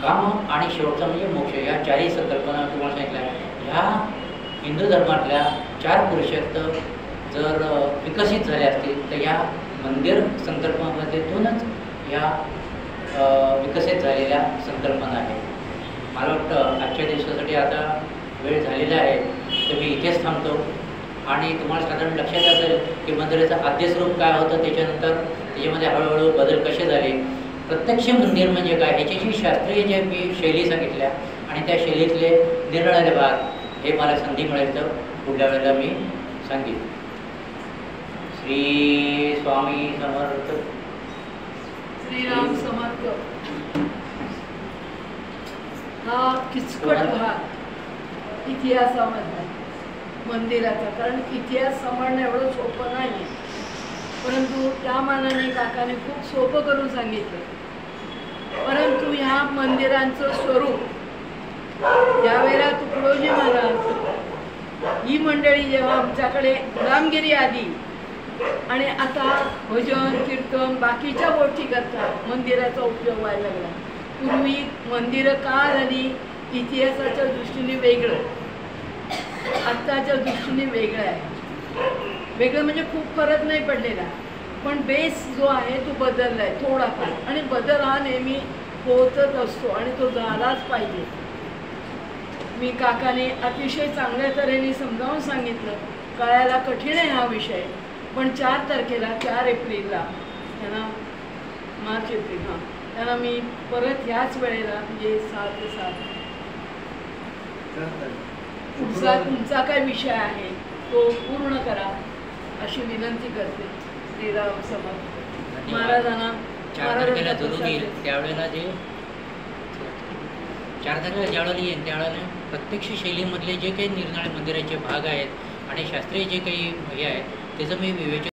काम आणि शेवटचा म्हणजे मोक्ष, या 4ही संकल्पना तुम्हाला सांगितल्या. ह्या हिंदू धर्मातल्या 4 पुरुषार्थ जर विकसित झाले असतील तर या मंदिर संकल्पनामध्येतूनच ह्या विकसित झालेल्या संकल्पना आहेत. मला वाटतं आजच्या दिवसासाठी आता वेळ झालेला आहे, तर मी इथेच थांबतो. आणि तुम्हाला साधारण लक्षात असेल की मंदिराचं आद्य स्वरूप काय होतं, त्याच्यानंतर त्याच्यामध्ये हळूहळू बदल कसे झाले. प्रत्यक्ष मंदिर म्हणजे काय, ह्याची जी शास्त्रीय जे मी शैली सांगितल्या आणि त्या शैलीतले निरनिराळे भाग हे मला संधी मिळेल तर पुढल्या वेळेला मी सांगेन. श्री स्वामी समर्थ. श्रीराम समर्थ. हा किचकट भाग इतिहासामधला मंदिराचा, कारण इतिहास समजणं एवढं सोपं नाही, परंतु त्या मानाने काकाने खूप सोपं करून सांगितलं. परंतु ह्या मंदिरांचं स्वरूप यावेळेला तुकडोजी महाराज ही मंडळी जेव्हा आमच्याकडे गुलामगिरी आली आणि आता भजन कीर्तन बाकीच्या गोष्टी करतात, मंदिराचा उपयोग व्हायला लागला. पूर्वी मंदिरं का झाली, इतिहासाच्या दृष्टीने वेगळं, आत्ताच्या दृष्टीने वेगळं आहे. वेगळं म्हणजे खूप फरक नाही पडलेला, पण बेस जो आहे तो बदलला आहे थोडाफार, आणि बदल हा नेहमी होतच असतो आणि तो झालाच पाहिजे. मी काकाने अतिशय चांगल्या तऱ्हेने समजावून सांगितलं. कळायला कठीण आहे हा विषय, पण 4 तारखेला 4 एप्रिलला त्यांना मार्च एप्रिल त्यांना मी परत ह्याच वेळेला म्हणजे 6 ते 7 पुढचा तुमचा काय विषय आहे तो पूर्ण करा अशी विनंती करते. श्रीराम समर्थ. महाराजांना 4 तारखेला जरूर येईल. त्यावेळेला जे 4 तारखेला ज्यावेळेला येईल त्यावेळेला प्रत्यक्ष शैलीमधले जे काही निरनिराळे मंदिराचे भाग आहेत आणि शास्त्रीय जे काही हे आहेत त्याचं मी विवेचन